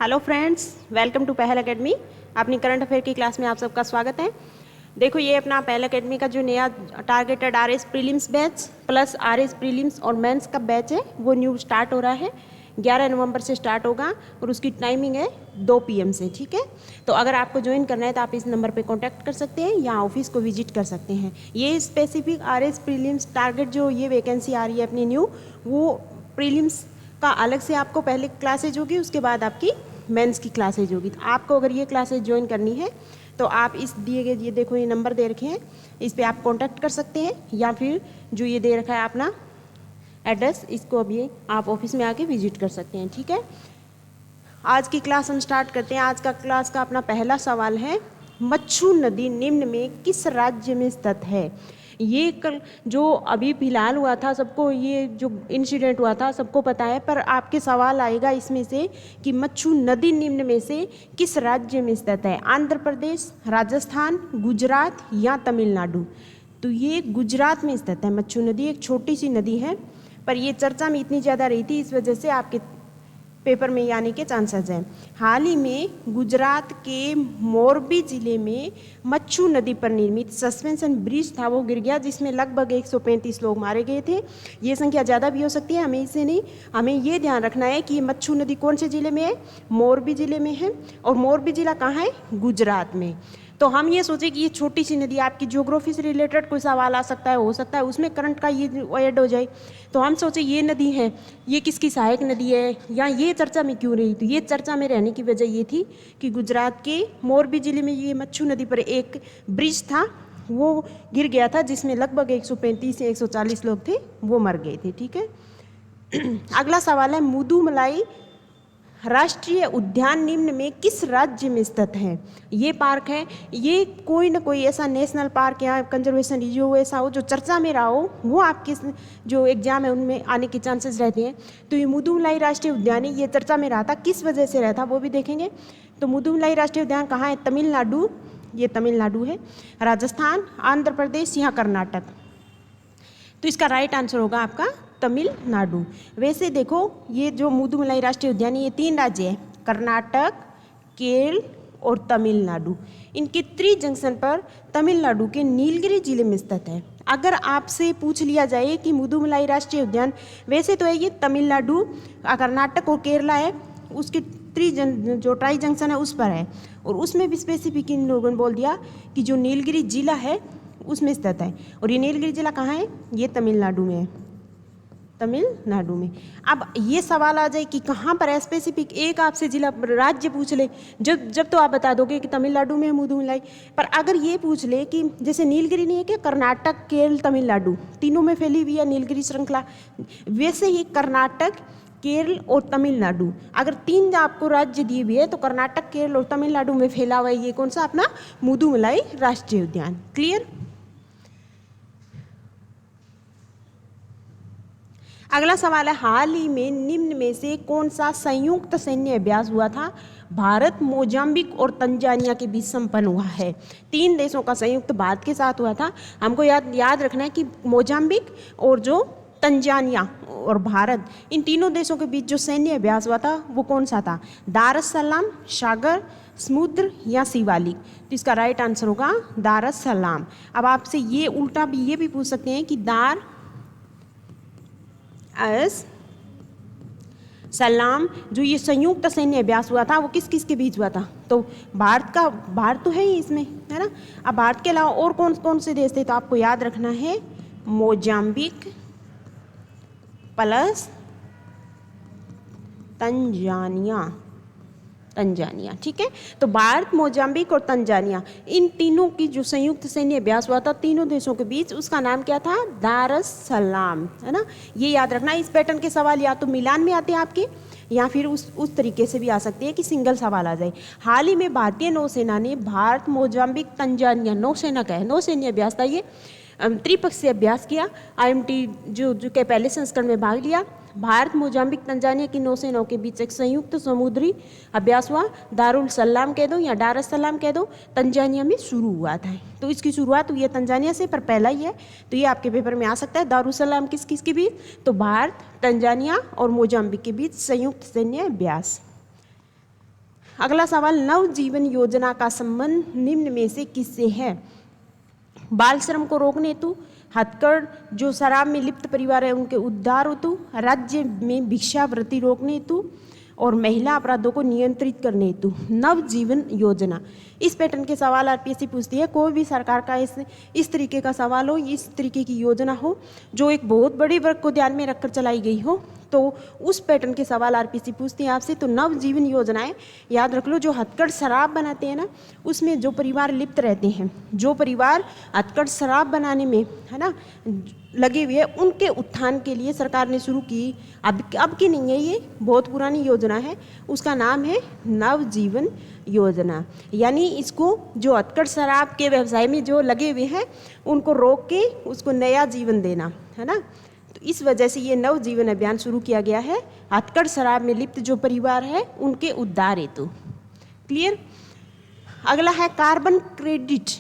Hello friends, welcome to पहल academy. अपनी current affair की क्लास में आप सबका स्वागत है। देखो, ये अपना पहल एकेडमी का जो नया targeted RS prelims batch plus RS prelims और मेंस का बैच है वो न्यू स्टार्ट हो रहा है। 11 नवंबर से स्टार्ट होगा और उसकी टाइमिंग है 2 PM से। ठीक है, तो अगर आपको ज्वाइन करना है तो आप इस नंबर पे कांटेक्ट कर सकते हैं या ऑफिस को विजिट कर सकते हैं। ये स्पेसिफिक आरएस प्रीलिम्स टारगेट जो ये वैकेंसी आ रही है अपनी न्यू, वो प्रीलिम्स का अलग से आपको पहले क्लासेज होगी, उसके बाद आपकी मेंस की क्लासेज होगी। तो आपको अगर ये क्लासेज ज्वाइन करनी है तो आप इस दिए गए, ये देखो ये नंबर दे रखे हैं, इस पे आप कांटेक्ट कर सकते हैं या फिर जो ये दे रखा है अपना एड्रेस, इसको अभी आप ऑफिस में आके विजिट कर सकते हैं। ठीक है, आज की क्लास हम स्टार्ट करते हैं। आज का क्लास का अपना पहला सवाल है, मच्छू नदी निम्न में किस राज्य में स्थित है। ये कल जो अभी फिलहाल हुआ था, सबको ये जो इंसिडेंट हुआ था सबको पता है, पर आपके सवाल आएगा इसमें से कि मच्छू नदी निम्न में से किस राज्य में स्थित है। आंध्र प्रदेश, राजस्थान, गुजरात या तमिलनाडु। तो ये गुजरात में स्थित है मच्छू नदी। एक छोटी सी नदी है, पर ये चर्चा में इतनी ज़्यादा रही थी, इस वजह से आपके पेपर में आने के चांसेस हैं। हाल ही में गुजरात के मोरबी जिले में मच्छू नदी पर निर्मित सस्पेंशन ब्रिज था, वो गिर गया, जिसमें लगभग 135 लोग मारे गए थे। ये संख्या ज़्यादा भी हो सकती है, हमें इससे नहीं, हमें ये ध्यान रखना है कि मच्छू नदी कौन से ज़िले में है, मोरबी जिले में है। और मोरबी जिला कहाँ है, गुजरात में। तो हम ये सोचें कि ये छोटी सी नदी, आपकी ज्योग्राफी से रिलेटेड कोई सवाल आ सकता है, हो सकता है उसमें करंट का ये ऐड हो जाए, तो हम सोचे ये नदी है, ये किसकी सहायक नदी है या ये चर्चा में क्यों रही। तो ये चर्चा में रहने की वजह ये थी कि गुजरात के मोरबी जिले में ये मच्छू नदी पर एक ब्रिज था, वो गिर गया था, जिसमें लगभग 135 से 140 लोग थे, वो मर गए थे। ठीक है, अगला सवाल है, मुदुमलाई राष्ट्रीय उद्यान निम्न में किस राज्य में स्थित है। ये पार्क है, ये कोई ना कोई ऐसा नेशनल पार्क या कंजर्वेशन रिजर्व ऐसा हो जो चर्चा में रहा हो, वो आपके जो एग्जाम है उनमें आने के चांसेस रहते हैं। तो ये मुदुमलाई राष्ट्रीय उद्यान है, ये चर्चा में रहा था, किस वजह से रहा था वो भी देखेंगे। तो मुदुमलाई राष्ट्रीय उद्यान कहाँ है, तमिलनाडु, ये तमिलनाडु है, राजस्थान, आंध्र प्रदेश या कर्नाटक। तो इसका राइट आंसर होगा आपका तमिलनाडु। वैसे देखो, ये जो मुदुमलाई राष्ट्रीय उद्यान है, ये 3 राज्य है, कर्नाटक, केरल और तमिलनाडु। इनके जंक्शन पर तमिलनाडु के नीलगिरी जिले में स्थित है। अगर आपसे पूछ लिया जाए कि मुदुमलाई राष्ट्रीय उद्यान, वैसे तो है ये तमिलनाडु, कर्नाटक और केरला है, उसके जो ट्राई जंक्शन है उस पर है, और उसमें भी स्पेसिफिक इन लोगों ने बोल दिया कि जो नीलगिरी जिला है उसमें स्थित है। और ये नीलगिरी जिला कहाँ है, ये तमिलनाडु में है, तमिलनाडु में। अब ये सवाल आ जाए कि कहाँ पर है स्पेसिफिक, एक आपसे जिला राज्य पूछ ले, जब तो आप बता दोगे कि तमिलनाडु में है मुदुमलाई। पर अगर ये पूछ ले कि जैसे नीलगिरी नहीं है कि कर्नाटक, केरल, तमिलनाडु तीनों में फैली हुई है नीलगिरी श्रृंखला, वैसे ही कर्नाटक, केरल और तमिलनाडु, अगर 3 आपको राज्य दिए हुए है तो कर्नाटक, केरल और तमिलनाडु में फैला हुआ है ये कौन सा, अपना मुदुमलाई राष्ट्रीय उद्यान। क्लियर। अगला सवाल है, हाल ही में निम्न में से कौन सा संयुक्त सैन्य अभ्यास हुआ था। भारत, मोजाम्बिक और तंजानिया के बीच संपन्न हुआ है। 3 देशों का संयुक्त भारत के साथ हुआ था। हमको याद रखना है कि मोजाम्बिक और जो तंजानिया और भारत, इन तीनों देशों के बीच जो सैन्य अभ्यास हुआ था वो कौन सा था, दार एस सलाम, सागर समुद्र या शिवालिक। तो इसका राइट आंसर होगा दार एस सलाम। अब आपसे ये उल्टा भी ये भी पूछ सकते हैं कि दार एस सलाम जो ये संयुक्त सैन्य अभ्यास हुआ था वो किस किस के बीच हुआ था। तो भारत तो है ही इसमें, है ना। अब भारत के अलावा और कौन कौन से देश थे, तो आपको याद रखना है मोजाम्बिक प्लस तंजानिया। ठीक है, तो भारत, मोजाम्बिक और तंजानिया, इन तीनों की जो संयुक्त सैन्य अभ्यास हुआ था तीनों देशों के बीच, उसका नाम क्या था, दार एस सलाम, है ना। ये याद रखना। इस पैटर्न के सवाल या तो मिलान में आते हैं आपके, या फिर उस तरीके से भी आ सकते हैं कि सिंगल सवाल आ जाए। हाल ही में भारतीय नौसेना ने भारत, मोजाम्बिक, तंजानिया, नौसेना का है, नौसैन्य अभ्यास था ये, त्रिपक्षीय अभ्यास किया। IMT जो के पहले संस्करण में भाग लिया। भारत, मोजाम्बिक, तंजानिया की नौसेनाओं के बीच एक संयुक्त समुद्री अभ्यास हुआ, दारुल सलाम कह दो या दार एस सलाम कह दो, तंजानिया में शुरू हुआ था। तो इसकी शुरुआत हुई है तंजानिया से, पर पहला ही है, तो ये आपके पेपर में आ सकता है। दारुल सलाम किस किस के बीच, तो भारत, तंजानिया और मोजाम्बिक के बीच संयुक्त सैन्य अभ्यास। अगला सवाल, नव जीवन योजना का संबंध निम्न में से किससे है? बाल श्रम को रोकने हेतु, हथकड़ जो शराब में लिप्त परिवार है उनके उद्धार हेतु, राज्य में भिक्षावृत्ति रोकने हेतु और महिला अपराधों को नियंत्रित करने हेतु। नव जीवन योजना, इस पैटर्न के सवाल आरपीएससी पूछती है। कोई भी सरकार का इस तरीके का सवाल हो, इस तरीके की योजना हो जो एक बहुत बड़े वर्ग को ध्यान में रखकर चलाई गई हो, तो उस पैटर्न के सवाल आरपीएससी पूछती है आपसे। तो नव जीवन योजनाएं याद रख लो, जो हथकड़ शराब बनाते हैं ना, उसमें जो परिवार लिप्त रहते हैं, जो परिवार हथकड़ शराब बनाने में है ना लगे हुए हैं, उनके उत्थान के लिए सरकार ने शुरू की, अब की नहीं है, ये बहुत पुरानी योजना है, उसका नाम है नव जीवन योजना। यानी इसको जो हथकड़ शराब के व्यवसाय में जो लगे हुए हैं उनको रोक के उसको नया जीवन देना, है ना। तो इस वजह से ये नव जीवन अभियान शुरू किया गया है, हथकड़ शराब में लिप्त जो परिवार है उनके उद्धार हेतु। क्लियर। अगला है, कार्बन क्रेडिट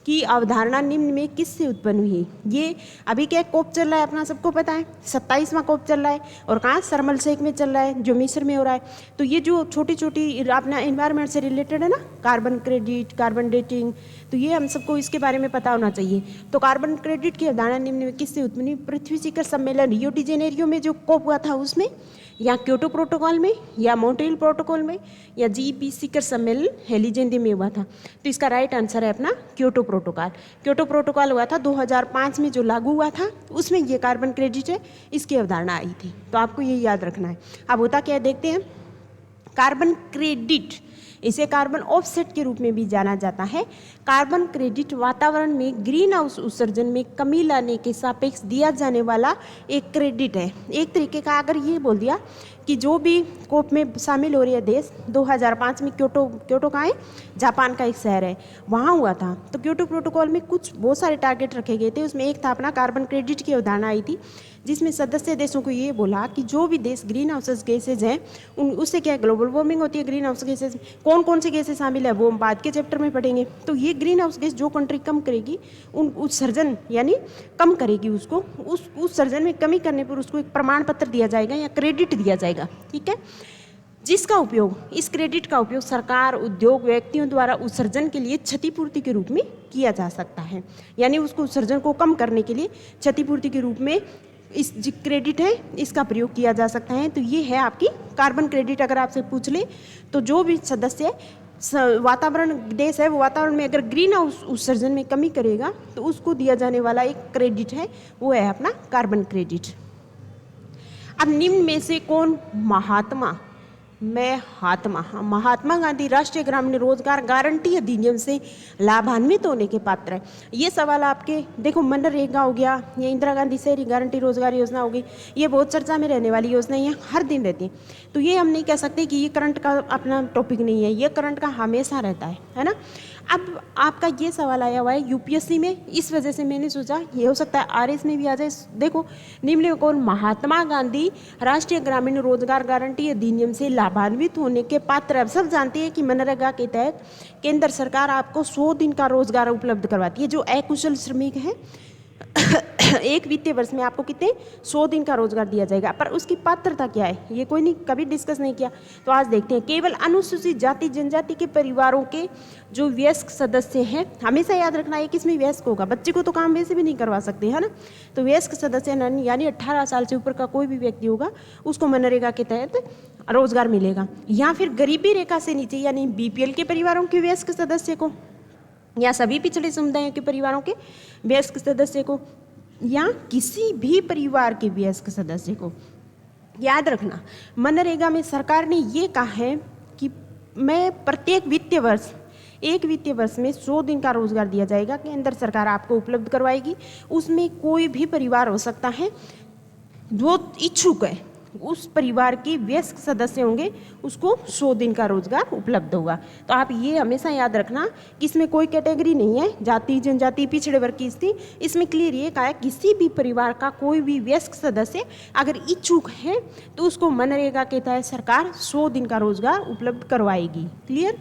की अवधारणा निम्न में किससे उत्पन्न हुई? ये अभी क्या कोप चल रहा है, अपना सबको पता है, 27वां कोप चल रहा है, और कहाँ शर्म एल शेख में चल रहा है, जो मिस्र में हो रहा है। तो ये जो छोटी छोटी अपना एनवायरनमेंट से रिलेटेड है ना, कार्बन क्रेडिट, कार्बन डेटिंग, तो ये हम सबको इसके बारे में पता होना चाहिए। तो कार्बन क्रेडिट की अवधारणा निम्न में किससे उत्पन्न हुई? पृथ्वी शिखर सम्मेलन रियो डी जेनेरियो में जो कोप हुआ था उसमें, या क्योटो प्रोटोकॉल में, या मॉन्ट्रियल प्रोटोकॉल में, या जीईपी शिखर सम्मेलन हेलीजेंदी में हुआ था? तो इसका राइट आंसर है अपना क्योटो प्रोटोकॉल। क्योटो प्रोटोकॉल हुआ था 2005 में, जो लागू हुआ था, उसमें ये कार्बन क्रेडिट है, इसकी अवधारणा आई थी। तो आपको ये याद रखना है। अब होता क्या है देखते हैं। कार्बन क्रेडिट, इसे कार्बन ऑफसेट के रूप में भी जाना जाता है। कार्बन क्रेडिट वातावरण में ग्रीन हाउस उत्सर्जन में कमी लाने के सापेक्ष दिया जाने वाला एक क्रेडिट है। एक तरीके का अगर ये बोल दिया कि जो भी कोप में शामिल हो रही है देश, 2005 में क्योटो कहाँ है, जापान का एक शहर है, वहाँ हुआ था। तो क्योटो प्रोटोकॉल में कुछ बहुत सारे टारगेट रखे गए थे, उसमें एक था अपना कार्बन क्रेडिट की अवधारणा आई थी, जिसमें सदस्य देशों को ये बोला कि जो भी देश ग्रीन हाउस गैसेज हैं उससे क्या ग्लोबल वार्मिंग होती है। ग्रीन हाउस गैसेज कौन कौन से गैसेज शामिल है वो हम बाद के चैप्टर में पढ़ेंगे। तो ये ग्रीन हाउस गैस जो कंट्री कम करेगी, उन उत्सर्जन यानी कम करेगी, उसको उस उत्सर्जन में कमी करने पर उसको एक प्रमाण पत्र दिया जाएगा या क्रेडिट दिया जाएगा, ठीक है, जिसका उपयोग, इस क्रेडिट का उपयोग सरकार, उद्योग, व्यक्तियों द्वारा उत्सर्जन के लिए क्षतिपूर्ति के रूप में किया जा सकता है। यानी उसको उत्सर्जन को कम करने के लिए क्षतिपूर्ति के रूप में इस जो क्रेडिट है इसका प्रयोग किया जा सकता है। तो ये है आपकी कार्बन क्रेडिट। अगर आपसे पूछ ले तो जो भी सदस्य वातावरण देश है, वो वातावरण में अगर ग्रीन हाउस उत्सर्जन में कमी करेगा तो उसको दिया जाने वाला एक क्रेडिट है, वो है अपना कार्बन क्रेडिट। अब निम्न में से कौन महात्मा गांधी राष्ट्रीय ग्रामीण रोजगार गारंटी अधिनियम से लाभान्वित होने के पात्र है? ये सवाल आपके देखो, मनरेगा हो गया, या इंदिरा गांधी शहरी गारंटी रोजगार योजना हो गई, ये बहुत चर्चा में रहने वाली योजना है, हर दिन रहती है। तो ये हम नहीं कह सकते कि ये करंट का अपना टॉपिक नहीं है, ये करंट का हमेशा रहता है ना। अब आपका ये सवाल आया हुआ है यूपीएससी में, इस वजह से मैंने सोचा ये हो सकता है आरएस में भी आ जाए। देखो, निम्न में कौन महात्मा गांधी राष्ट्रीय ग्रामीण रोजगार गारंटी अधिनियम से लाभान्वित होने के पात्र? अब सब जानते हैं कि मनरेगा के तहत केंद्र सरकार आपको 100 दिन का रोजगार उपलब्ध करवाती है। जो अकुशल श्रमिक हैं एक वित्तीय वर्ष में आपको कितने 100 दिन का रोजगार दिया जाएगा। पर उसकी पात्रता क्या है ये कोई नहीं कभी डिस्कस नहीं किया। तो आज देखते हैं, केवल अनुसूचित जाति जनजाति के परिवारों के जो वयस्क सदस्य हैं, हमेशा याद रखना है किसमें वयस्क होगा, बच्चे को तो काम वैसे भी नहीं करवा सकते, है ना। तो वयस्क सदस्य यानी 18 साल से ऊपर का कोई भी व्यक्ति होगा उसको मनरेगा के तहत रोजगार मिलेगा। या फिर गरीबी रेखा से नीचे यानी बीपीएल के परिवारों के वयस्क सदस्य को, या सभी पिछड़े समुदायों के परिवारों के वयस्क सदस्य को, या किसी भी परिवार के वयस्क सदस्य को। याद रखना, मनरेगा में सरकार ने ये कहा है कि मैं प्रत्येक वित्तीय वर्ष, एक वित्तीय वर्ष में 100 दिन का रोजगार दिया जाएगा, केंद्र सरकार आपको उपलब्ध करवाएगी। उसमें कोई भी परिवार हो सकता है जो इच्छुक है, उस परिवार के वयस्क सदस्य होंगे, उसको 100 दिन का रोजगार उपलब्ध होगा। तो आप ये हमेशा याद रखना कि इसमें कोई कैटेगरी नहीं है, जाति जनजाति पिछड़े वर्ग की स्थिति, इसमें क्लियर ये कहा है किसी भी परिवार का कोई भी वयस्क सदस्य अगर इच्छुक है तो उसको मनरेगा के तहत सरकार 100 दिन का रोजगार उपलब्ध करवाएगी। क्लियर।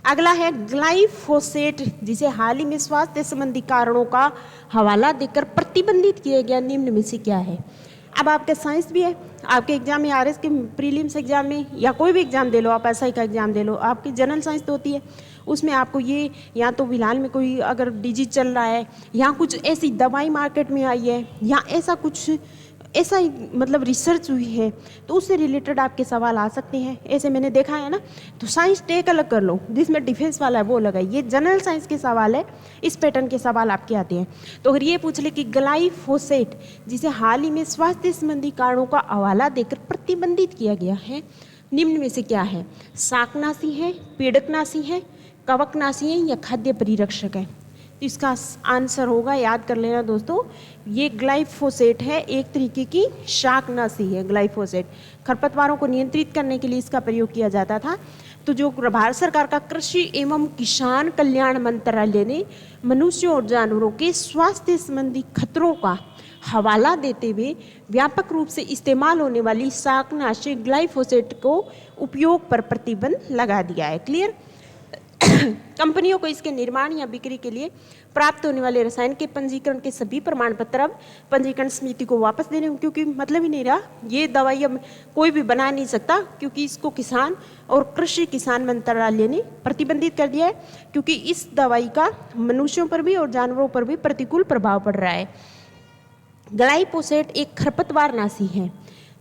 अगला है ग्लाइफोसेट, जिसे हाल ही में स्वास्थ्य संबंधी कारणों का हवाला देकर प्रतिबंधित किया गया निम्न में से क्या है? अब आपके साइंस भी है, आपके एग्जाम में आरएस के प्रीलिम्स एग्जाम में या कोई भी एग्जाम दे लो, आप एसआई का एग्जाम दे लो, आपकी जनरल साइंस तो होती है, उसमें आपको ये या तो फिलहाल में कोई अगर डिजीज चल रहा है या कुछ ऐसी दवाई मार्केट में आई है या ऐसा कुछ ऐसा ही मतलब रिसर्च हुई है तो उससे रिलेटेड आपके सवाल आ सकते हैं। ऐसे मैंने देखा है ना। तो साइंस टेक अलग कर लो, जिसमें डिफेंस वाला है वो अलग है, ये जनरल साइंस के सवाल है, इस पैटर्न के सवाल आपके आते हैं। तो अगर ये पूछ ले कि ग्लाइफोसेट जिसे हाल ही में स्वास्थ्य संबंधी कारणों का हवाला देकर प्रतिबंधित किया गया है, निम्न में से क्या है? शाकनाशी है, पीड़कनाशी है, कवकनाशी है या खाद्य परिरक्षक है? तो इसका आंसर होगा, याद कर लेना दोस्तों, ये ग्लाइफोसेट है, एक तरीके की शाकनाशी है ग्लाइफोसेट। खरपतवारों को नियंत्रित करने के लिए इसका प्रयोग किया जाता था। तो जो भारत सरकार का कृषि एवं किसान कल्याण मंत्रालय ने मनुष्यों और जानवरों के स्वास्थ्य संबंधी खतरों का हवाला देते हुए व्यापक रूप से इस्तेमाल होने वाली शाकनाशी ग्लाइफोसेट को उपयोग पर प्रतिबंध लगा दिया है। क्लियर? कंपनियों को इसके निर्माण या बिक्री के लिए प्राप्त होने वाले रसायन के पंजीकरण के सभी प्रमाण पत्र अब पंजीकरण समिति को वापस देने, क्योंकि मतलब ही नहीं रहा, ये दवाई अब कोई भी बना नहीं सकता, क्योंकि इसको किसान और कृषि किसान मंत्रालय ने प्रतिबंधित कर दिया है, क्योंकि इस दवाई का मनुष्यों पर भी और जानवरों पर भी प्रतिकूल प्रभाव पड़ रहा है। ग्लाइफोसेट एक खरपतवार नाशी है,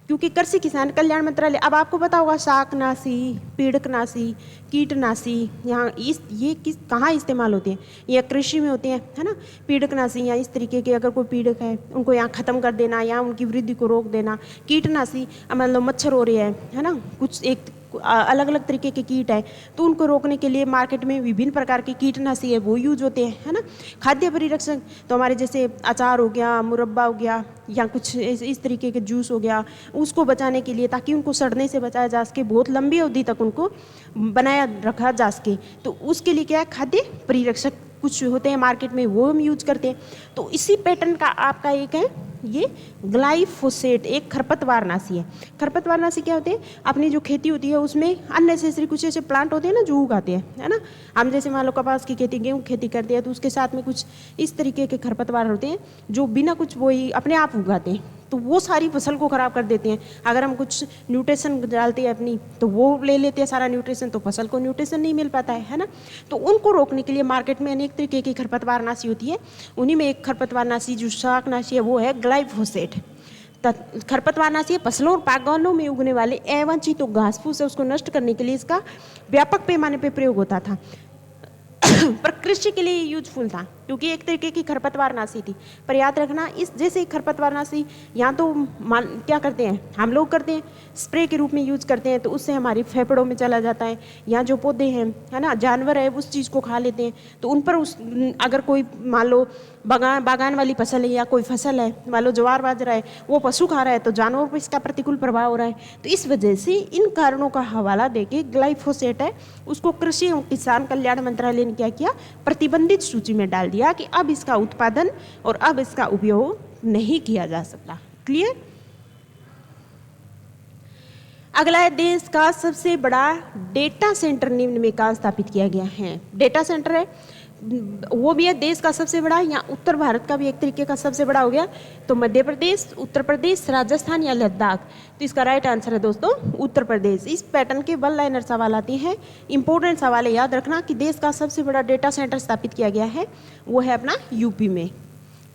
क्योंकि कृषि किसान कल्याण मंत्रालय, अब आपको पता होगा शाकनाशी, पीड़कनाशी, कीटनाशी, यहाँ ये किस कहाँ इस्तेमाल होते हैं? या कृषि में होते हैं, है ना। पीड़कनाशी या इस तरीके के अगर कोई पीड़क है उनको यहाँ ख़त्म कर देना या उनकी वृद्धि को रोक देना। कीटनाशी मान लो मच्छर हो रहे हैं, है ना, कुछ एक अलग अलग तरीके के कीट हैं, तो उनको रोकने के लिए मार्केट में विभिन्न प्रकार की कीटनाशी है वो यूज होते हैं, है ना। खाद्य परिरक्षक तो हमारे जैसे अचार हो गया, मुरब्बा हो गया या कुछ इस तरीके के जूस हो गया, उसको बचाने के लिए, ताकि उनको सड़ने से बचाया जा सके, बहुत लंबी अवधि तक उनको बनाया रखा जा सके, तो उसके लिए क्या है, खाद्य परिरक्षक कुछ होते हैं मार्केट में, वो हम यूज करते हैं। तो इसी पैटर्न का आपका एक है ये ग्लाइफोसेट, एक खरपतवार नाशी है। खरपतवार नाशी क्या होते हैं? अपनी जो खेती होती है उसमें अननेसेसरी कुछ ऐसे प्लांट होते हैं ना जो उगाते हैं, है ना। हम जैसे मान लो कपास की खेती, गेहूँ खेती करते हैं, तो उसके साथ में कुछ इस तरीके के खरपतवार होते हैं जो बिना कुछ वही अपने आप उगाते हैं, तो वो सारी फसल को ख़राब कर देते हैं। अगर हम कुछ न्यूट्रिशन डालते हैं अपनी, तो वो ले लेते हैं सारा न्यूट्रिशन, तो फसल को न्यूट्रिशन नहीं मिल पाता है ना। तो उनको रोकने के लिए मार्केट में अनेक तरीके की खरपतवार नाशी होती है। उन्हीं में एक खरपतवार नाशी जो शाकनाशी है वो है ग्लाइफोसेट। खरपतवार नाशी फसलों और बागवानों में उगने वाले अवांछित घास फूस है उसको नष्ट करने के लिए इसका व्यापक पैमाने पर प्रयोग होता था पर कृषि के लिए यूजफुल था, क्योंकि एक तरीके की खरपतवार नाशी थी। पर याद रखना, इस जैसे खरपतवार नाशी यहाँ तो क्या करते हैं हम लोग करते हैं, स्प्रे के रूप में यूज करते हैं, तो उससे हमारी फेफड़ों में चला जाता है। यहाँ जो पौधे हैं, है ना, जानवर है उस चीज़ को खा लेते हैं, तो उन पर उस अगर कोई मान लो बागान वाली फसल है या कोई फसल है, मान लो ज्वार बाजरा है, वो पशु खा रहा है, तो जानवरों पर इसका प्रतिकूल प्रभाव हो रहा है। तो इस वजह से इन कारणों का हवाला देके ग्लाइफोसेट है उसको कृषि एवं किसान कल्याण मंत्रालय ने क्या किया, प्रतिबंधित सूची में डाल दिया कि अब इसका उत्पादन और अब इसका उपयोग नहीं किया जा सकता। क्लियर? अगला है, देश का सबसे बड़ा डेटा सेंटर निम्न में कहाँ स्थापित किया गया है? डेटा सेंटर है वो भी है देश का सबसे बड़ा, या उत्तर भारत का भी एक तरीके का सबसे बड़ा हो गया, तो मध्य प्रदेश, उत्तर प्रदेश, राजस्थान या लद्दाख? तो इसका राइट आंसर है दोस्तों उत्तर प्रदेश। इस पैटर्न के वन लाइनर सवाल आते हैं, इंपॉर्टेंट सवाल है, याद रखना कि देश का सबसे बड़ा डेटा सेंटर स्थापित किया गया है वो है अपना यूपी में,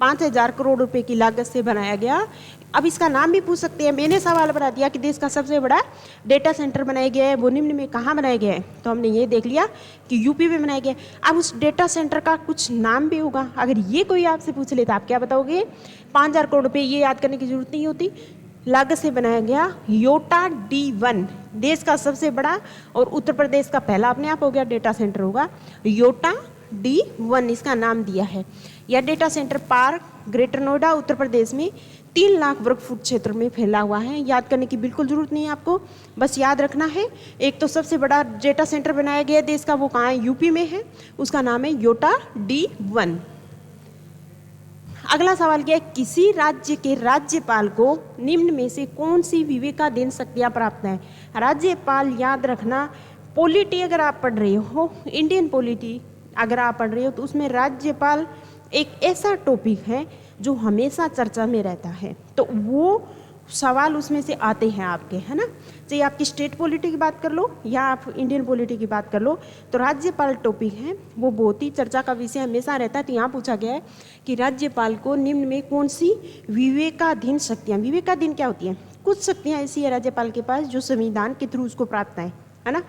5,000 करोड़ रुपए की लागत से बनाया गया। अब इसका नाम भी पूछ सकते हैं, मैंने सवाल बना दिया कि देश का सबसे बड़ा डेटा सेंटर बनाया गया है, वो निम्न में कहाँ बनाया गया है? तो हमने ये देख लिया कि यूपी में बनाया गया। अब उस डेटा सेंटर का कुछ नाम भी होगा, अगर ये कोई आपसे पूछ ले तो आप क्या बताओगे? 5,000 करोड़ रुपये, ये याद करने की जरूरत नहीं होती, लागत से बनाया गया योटा D1, देश का सबसे बड़ा और उत्तर प्रदेश का पहला अपने आप हो गया डेटा सेंटर होगा योटा D1, इसका नाम दिया है। यह data centre park greater Noida Uttar Pradesh में 3 लाख वर्ग फुट क्षेत्र में फैला हुआ है। याद करने की बिल्कुल जरूरत नहीं है आपको, बस याद रखना है एक तो सबसे बड़ा डेटा सेंटर बनाया गया देश का, वो कहाँ है? यूपी में है, उसका नाम है योटा D1। अगला सवाल क्या है, किसी राज्य के राज्यपाल को निम्न में से कौन सी विवेकाधीन शक्तियाँ प्राप्त हैं? राज्यपाल, याद रखना, पॉलिटी अगर आप पढ़ रहे हो, इंडियन पॉलिटी अगर आप पढ़ रहे हो, तो उसमें राज्यपाल एक ऐसा टॉपिक है जो हमेशा चर्चा में रहता है। तो वो सवाल उसमें से आते हैं आपके, है ना। चाहे आपकी स्टेट पॉलिटी की बात कर लो या आप इंडियन पॉलिटी की बात कर लो, तो राज्यपाल टॉपिक है वो बहुत ही चर्चा का विषय हमेशा रहता है। तो यहाँ पूछा गया है कि राज्यपाल को निम्न में कौन सी विवेकाधीन शक्तियाँ, विवेकाधीन क्या होती हैं, कुछ शक्तियाँ ऐसी है राज्यपाल के पास जो संविधान के थ्रू उसको प्राप्त है ना।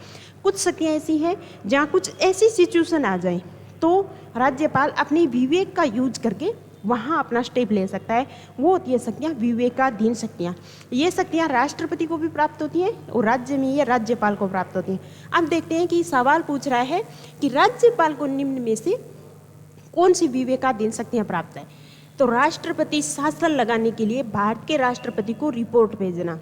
कुछ शक्तियाँ ऐसी हैं जहाँ कुछ ऐसी सिचुएशन आ जाए तो राज्यपाल अपने विवेक का यूज करके वहाँ अपना स्टेप ले सकता है, वो होती है शक्तियाँ विवेकाधीन शक्तियाँ। ये शक्तियाँ राष्ट्रपति को भी प्राप्त होती हैं और राज्य में ये राज्यपाल को प्राप्त होती हैं। अब देखते हैं कि सवाल पूछ रहा है कि राज्यपाल को निम्न में से कौन सी विवेकाधीन शक्तियाँ प्राप्त है। तो राष्ट्रपति शासन लगाने के लिए भारत के राष्ट्रपति को रिपोर्ट भेजना।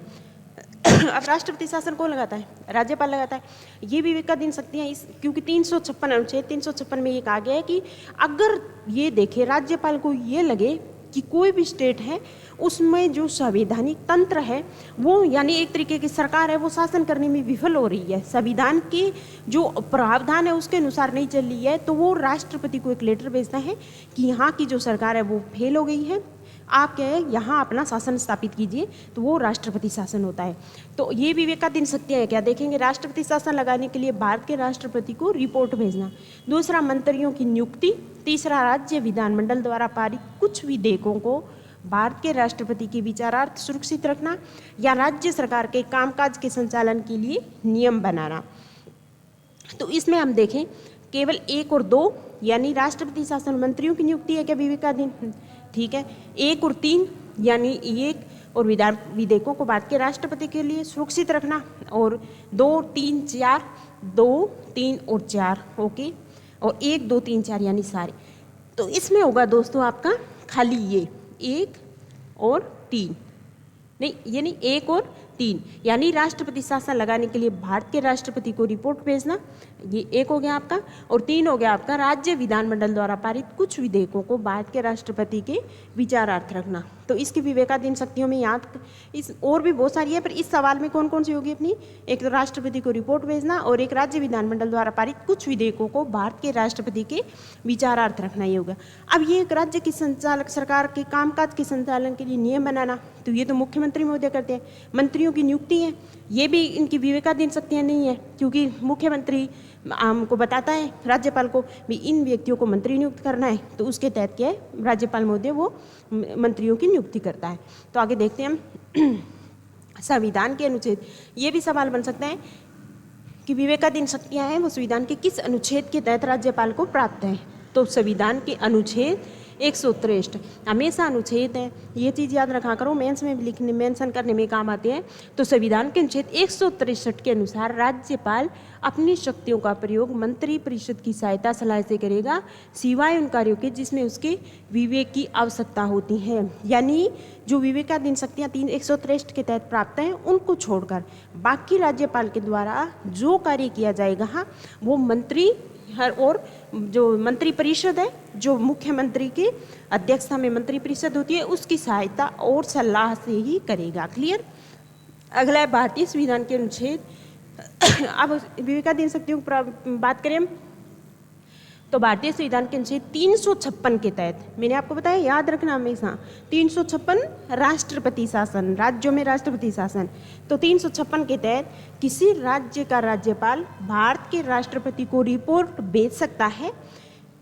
अब राष्ट्रपति शासन कौन लगाता है, राज्यपाल लगाता है। ये विवेकाधीन शक्तियाँ इस क्योंकि 356 अनुच्छेद 356 में ये कहा गया है कि अगर ये देखे राज्यपाल को ये लगे कि कोई भी स्टेट है उसमें जो संवैधानिक तंत्र है वो यानी एक तरीके की सरकार है वो शासन करने में विफल हो रही है, संविधान के जो प्रावधान है उसके अनुसार नहीं चल रही है, तो वो राष्ट्रपति को एक लेटर भेजता है कि यहाँ की जो सरकार है वो फेल हो गई है, आप क्या है यहाँ अपना शासन स्थापित कीजिए, तो वो राष्ट्रपति शासन होता है। तो ये विवेकाधीन शक्तियाँ हैं क्या, देखेंगे। राष्ट्रपति शासन लगाने के लिए भारत के राष्ट्रपति को रिपोर्ट भेजना। दूसरा, मंत्रियों की नियुक्ति। तीसरा, राज्य विधानमंडल द्वारा पारित कुछ विधेयकों को भारत के राष्ट्रपति के विचारार्थ सुरक्षित रखना या राज्य सरकार के कामकाज के संचालन के लिए नियम बनाना। तो इसमें हम देखें केवल 1 और 2 यानी राष्ट्रपति शासन मंत्रियों की नियुक्ति है क्या विवेकाधीन, ठीक है। 1 और 3 यानी 1 और विधेयकों को भारत के राष्ट्रपति के लिए सुरक्षित रखना, और 2, 3, 4, 2, 3 और 4, ओके, और 1, 2, 3, 4 यानी सारे। तो इसमें होगा दोस्तों आपका खाली ये 1 और 3, नहीं ये नहीं 1 और 3 यानी राष्ट्रपति शासन लगाने के लिए भारत के राष्ट्रपति को रिपोर्ट भेजना, ये 1 हो गया आपका। और 3 हो गया आपका राज्य विधानमंडल द्वारा पारित कुछ विधेयकों को भारत के राष्ट्रपति के विचारार्थ रखना। तो इसकी विवेकाधीन शक्तियों में याद इस और भी बहुत सारी है, पर इस सवाल में कौन कौन सी होगी अपनी, एक तो राष्ट्रपति को रिपोर्ट भेजना और एक राज्य विधानमंडल द्वारा पारित कुछ विधेयकों को भारत के राष्ट्रपति के विचारार्थ रखना, ये होगा। अब ये एक राज्य की संचालक सरकार के कामकाज के संचालन के लिए नियम बनाना, तो ये तो मुख्यमंत्री महोदय करते हैं। मंत्रियों की नियुक्ति है, ये भी इनकी विवेकाधीन शक्तियाँ नहीं है, क्योंकि मुख्यमंत्री हमको बताता है राज्यपाल को भी इन व्यक्तियों को मंत्री नियुक्त करना है, तो उसके तहत क्या है राज्यपाल महोदय वो मंत्रियों की नियुक्ति करता है। तो आगे देखते हैं हम संविधान के अनुच्छेद, ये भी सवाल बन सकता है कि विवेकाधीन शक्तियाँ हैं वो संविधान के किस अनुच्छेद के तहत राज्यपाल को प्राप्त है। तो संविधान के अनुच्छेद 163 हमेशा अनुच्छेद है, ये चीज़ याद रखा करो, मेंस में भी लिखने मेंशन करने में काम आते हैं। तो संविधान के अनुच्छेद 163 के अनुसार राज्यपाल अपनी शक्तियों का प्रयोग मंत्री परिषद की सहायता सलाह से करेगा, सिवाय उन कार्यों के जिसमें उसके विवेक की आवश्यकता होती है। यानी जो विवेकाधीन शक्तियाँ 163 के तहत प्राप्त हैं उनको छोड़कर बाकी राज्यपाल के द्वारा जो कार्य किया जाएगा वो मंत्री और जो मंत्री परिषद है, जो मुख्यमंत्री के अध्यक्षता में मंत्री परिषद होती है, उसकी सहायता और सलाह से ही करेगा। क्लियर। अगला है भारतीय संविधान के अनुच्छेद अब विवेकाधीन शक्तियों की बात करें तो भारतीय संविधान के अनुच्छेद 356 के तहत, मैंने आपको बताया याद रखना हमेशा, 356 राष्ट्रपति शासन, राज्यों में राष्ट्रपति शासन। तो 356 के तहत किसी राज्य का राज्यपाल भारत के राष्ट्रपति को रिपोर्ट भेज सकता है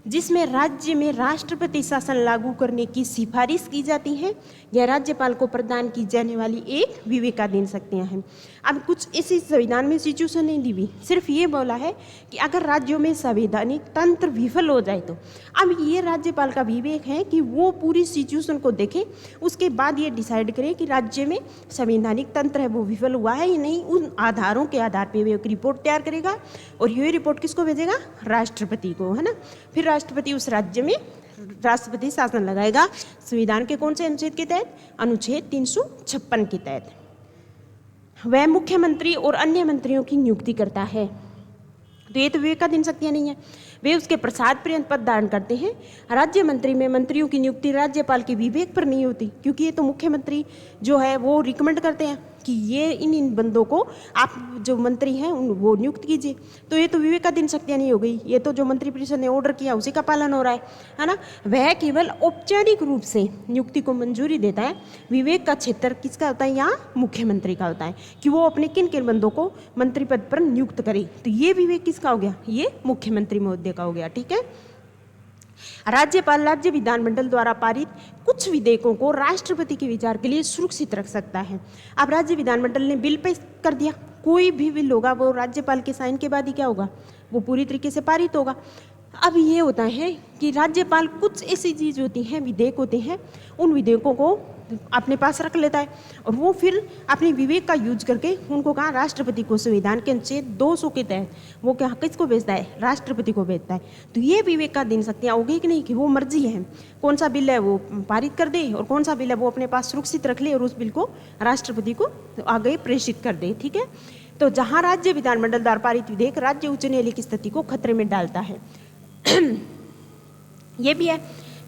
जिसमें राज्य में राष्ट्रपति शासन लागू करने की सिफारिश की जाती है। यह राज्यपाल को प्रदान की जाने वाली एक विवेकाधीन शक्तियाँ हैं। अब कुछ इसी संविधान में सिचुएशन नहीं दी हुई, सिर्फ ये बोला है कि अगर राज्यों में संवैधानिक तंत्र विफल हो जाए तो अब ये राज्यपाल का विवेक है कि वो पूरी सिचुएशन को देखे, उसके बाद ये डिसाइड करे कि राज्य में संवैधानिक तंत्र है वो विफल हुआ है या नहीं। उन आधारों के आधार पर वो एक रिपोर्ट तैयार करेगा और ये रिपोर्ट किसको भेजेगा, राष्ट्रपति को, है ना। फिर राष्ट्रपति उस राज्य में राष्ट्रपति शासन लगाएगा संविधान के कौन से अनुच्छेद के तहत, अनुच्छेद 356 के तहत। वह मुख्यमंत्री और अन्य मंत्रियों की नियुक्ति करता है। तो ये तो विवेकाधीन शक्तियाँ नहीं है, वे उसके प्रसाद पर्यंत पद धारण करते हैं। राज्य मंत्री में मंत्रियों की नियुक्ति राज्यपाल के विवेक पर नहीं होती, क्योंकि ये तो मुख्यमंत्री जो है वो रिकमेंड करते हैं। कि ये इन बंदों को आप जो मंत्री हैं वो नियुक्त कीजिए। तो ये तो विवेकाधीन शक्तियाँ नहीं हो गई, ये तो जो मंत्रिपरिषद ने ऑर्डर किया उसी का पालन हो रहा है ना। वह केवल औपचारिक रूप से नियुक्ति को मंजूरी देता है। विवेक का क्षेत्र किसका होता है, यहाँ मुख्यमंत्री का होता है कि वो अपने किन किन बंदों को मंत्री पद पर नियुक्त करे। तो ये विवेक किसका हो गया, ये मुख्यमंत्री महोदय का हो गया। ठीक है। राज्यपाल राज्य विधानमंडल द्वारा पारित कुछ विधेयकों को राष्ट्रपति के विचार के लिए सुरक्षित रख सकता है। अब राज्य विधानमंडल ने बिल पेश कर दिया, कोई भी बिल होगा वो राज्यपाल के साइन के बाद ही क्या होगा, वो पूरी तरीके से पारित होगा। अब ये होता है कि राज्यपाल कुछ ऐसी चीज होती हैं, विधेयक होते हैं, उन विधेयकों को अपने पास रख लेता है और वो फिर अपने विवेक का यूज करके उनको कहा राष्ट्रपति को संविधान के अनुच्छेद 200 के तहत वो क्या किसको भेजता है, राष्ट्रपति को भेजता है। तो ये विवेकाधीन शक्तियाँ होगी कि नहीं, कि वो मर्जी है कौन सा बिल है वो पारित कर दे और कौन सा बिल है वो अपने पास सुरक्षित रख ले और उस बिल को राष्ट्रपति को आगे प्रेषित कर दे। ठीक है। तो जहाँ राज्य विधानमंडल द्वारा पारित विधेयक राज्य उच्च न्यायालय की स्थिति को खतरे में डालता है। ये भी है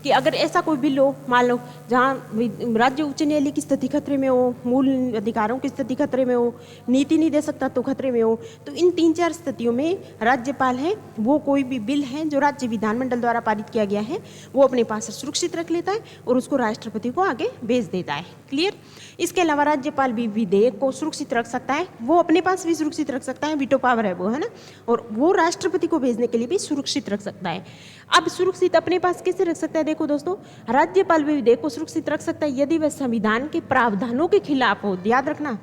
कि अगर ऐसा कोई बिल हो, मान लो जहाँ राज्य उच्च न्यायालय की स्थिति खतरे में हो, मूल अधिकारों की स्थिति खतरे में हो, नीति नहीं दे सकता तो खतरे में हो, तो इन 3-4 स्थितियों में राज्यपाल है वो कोई भी बिल है जो राज्य विधानमंडल द्वारा पारित किया गया है वो अपने पास सुरक्षित रख लेता है और उसको राष्ट्रपति को आगे भेज देता है। क्लियर। इसके अलावा राज्यपाल भी विधेयक को सुरक्षित रख सकता है, वो अपने पास भी सुरक्षित रख सकता है, वीटो पावर है वो, है ना, और वो राष्ट्रपति को भेजने के लिए भी सुरक्षित रख सकता है। अब सुरक्षित अपने पास कैसे रख सकता है, देखो दोस्तों, राज्यपाल भी विधेयक को सुरक्षित रख सकता है यदि वह संविधान के प्रावधानों के खिलाफ हो, याद रखना,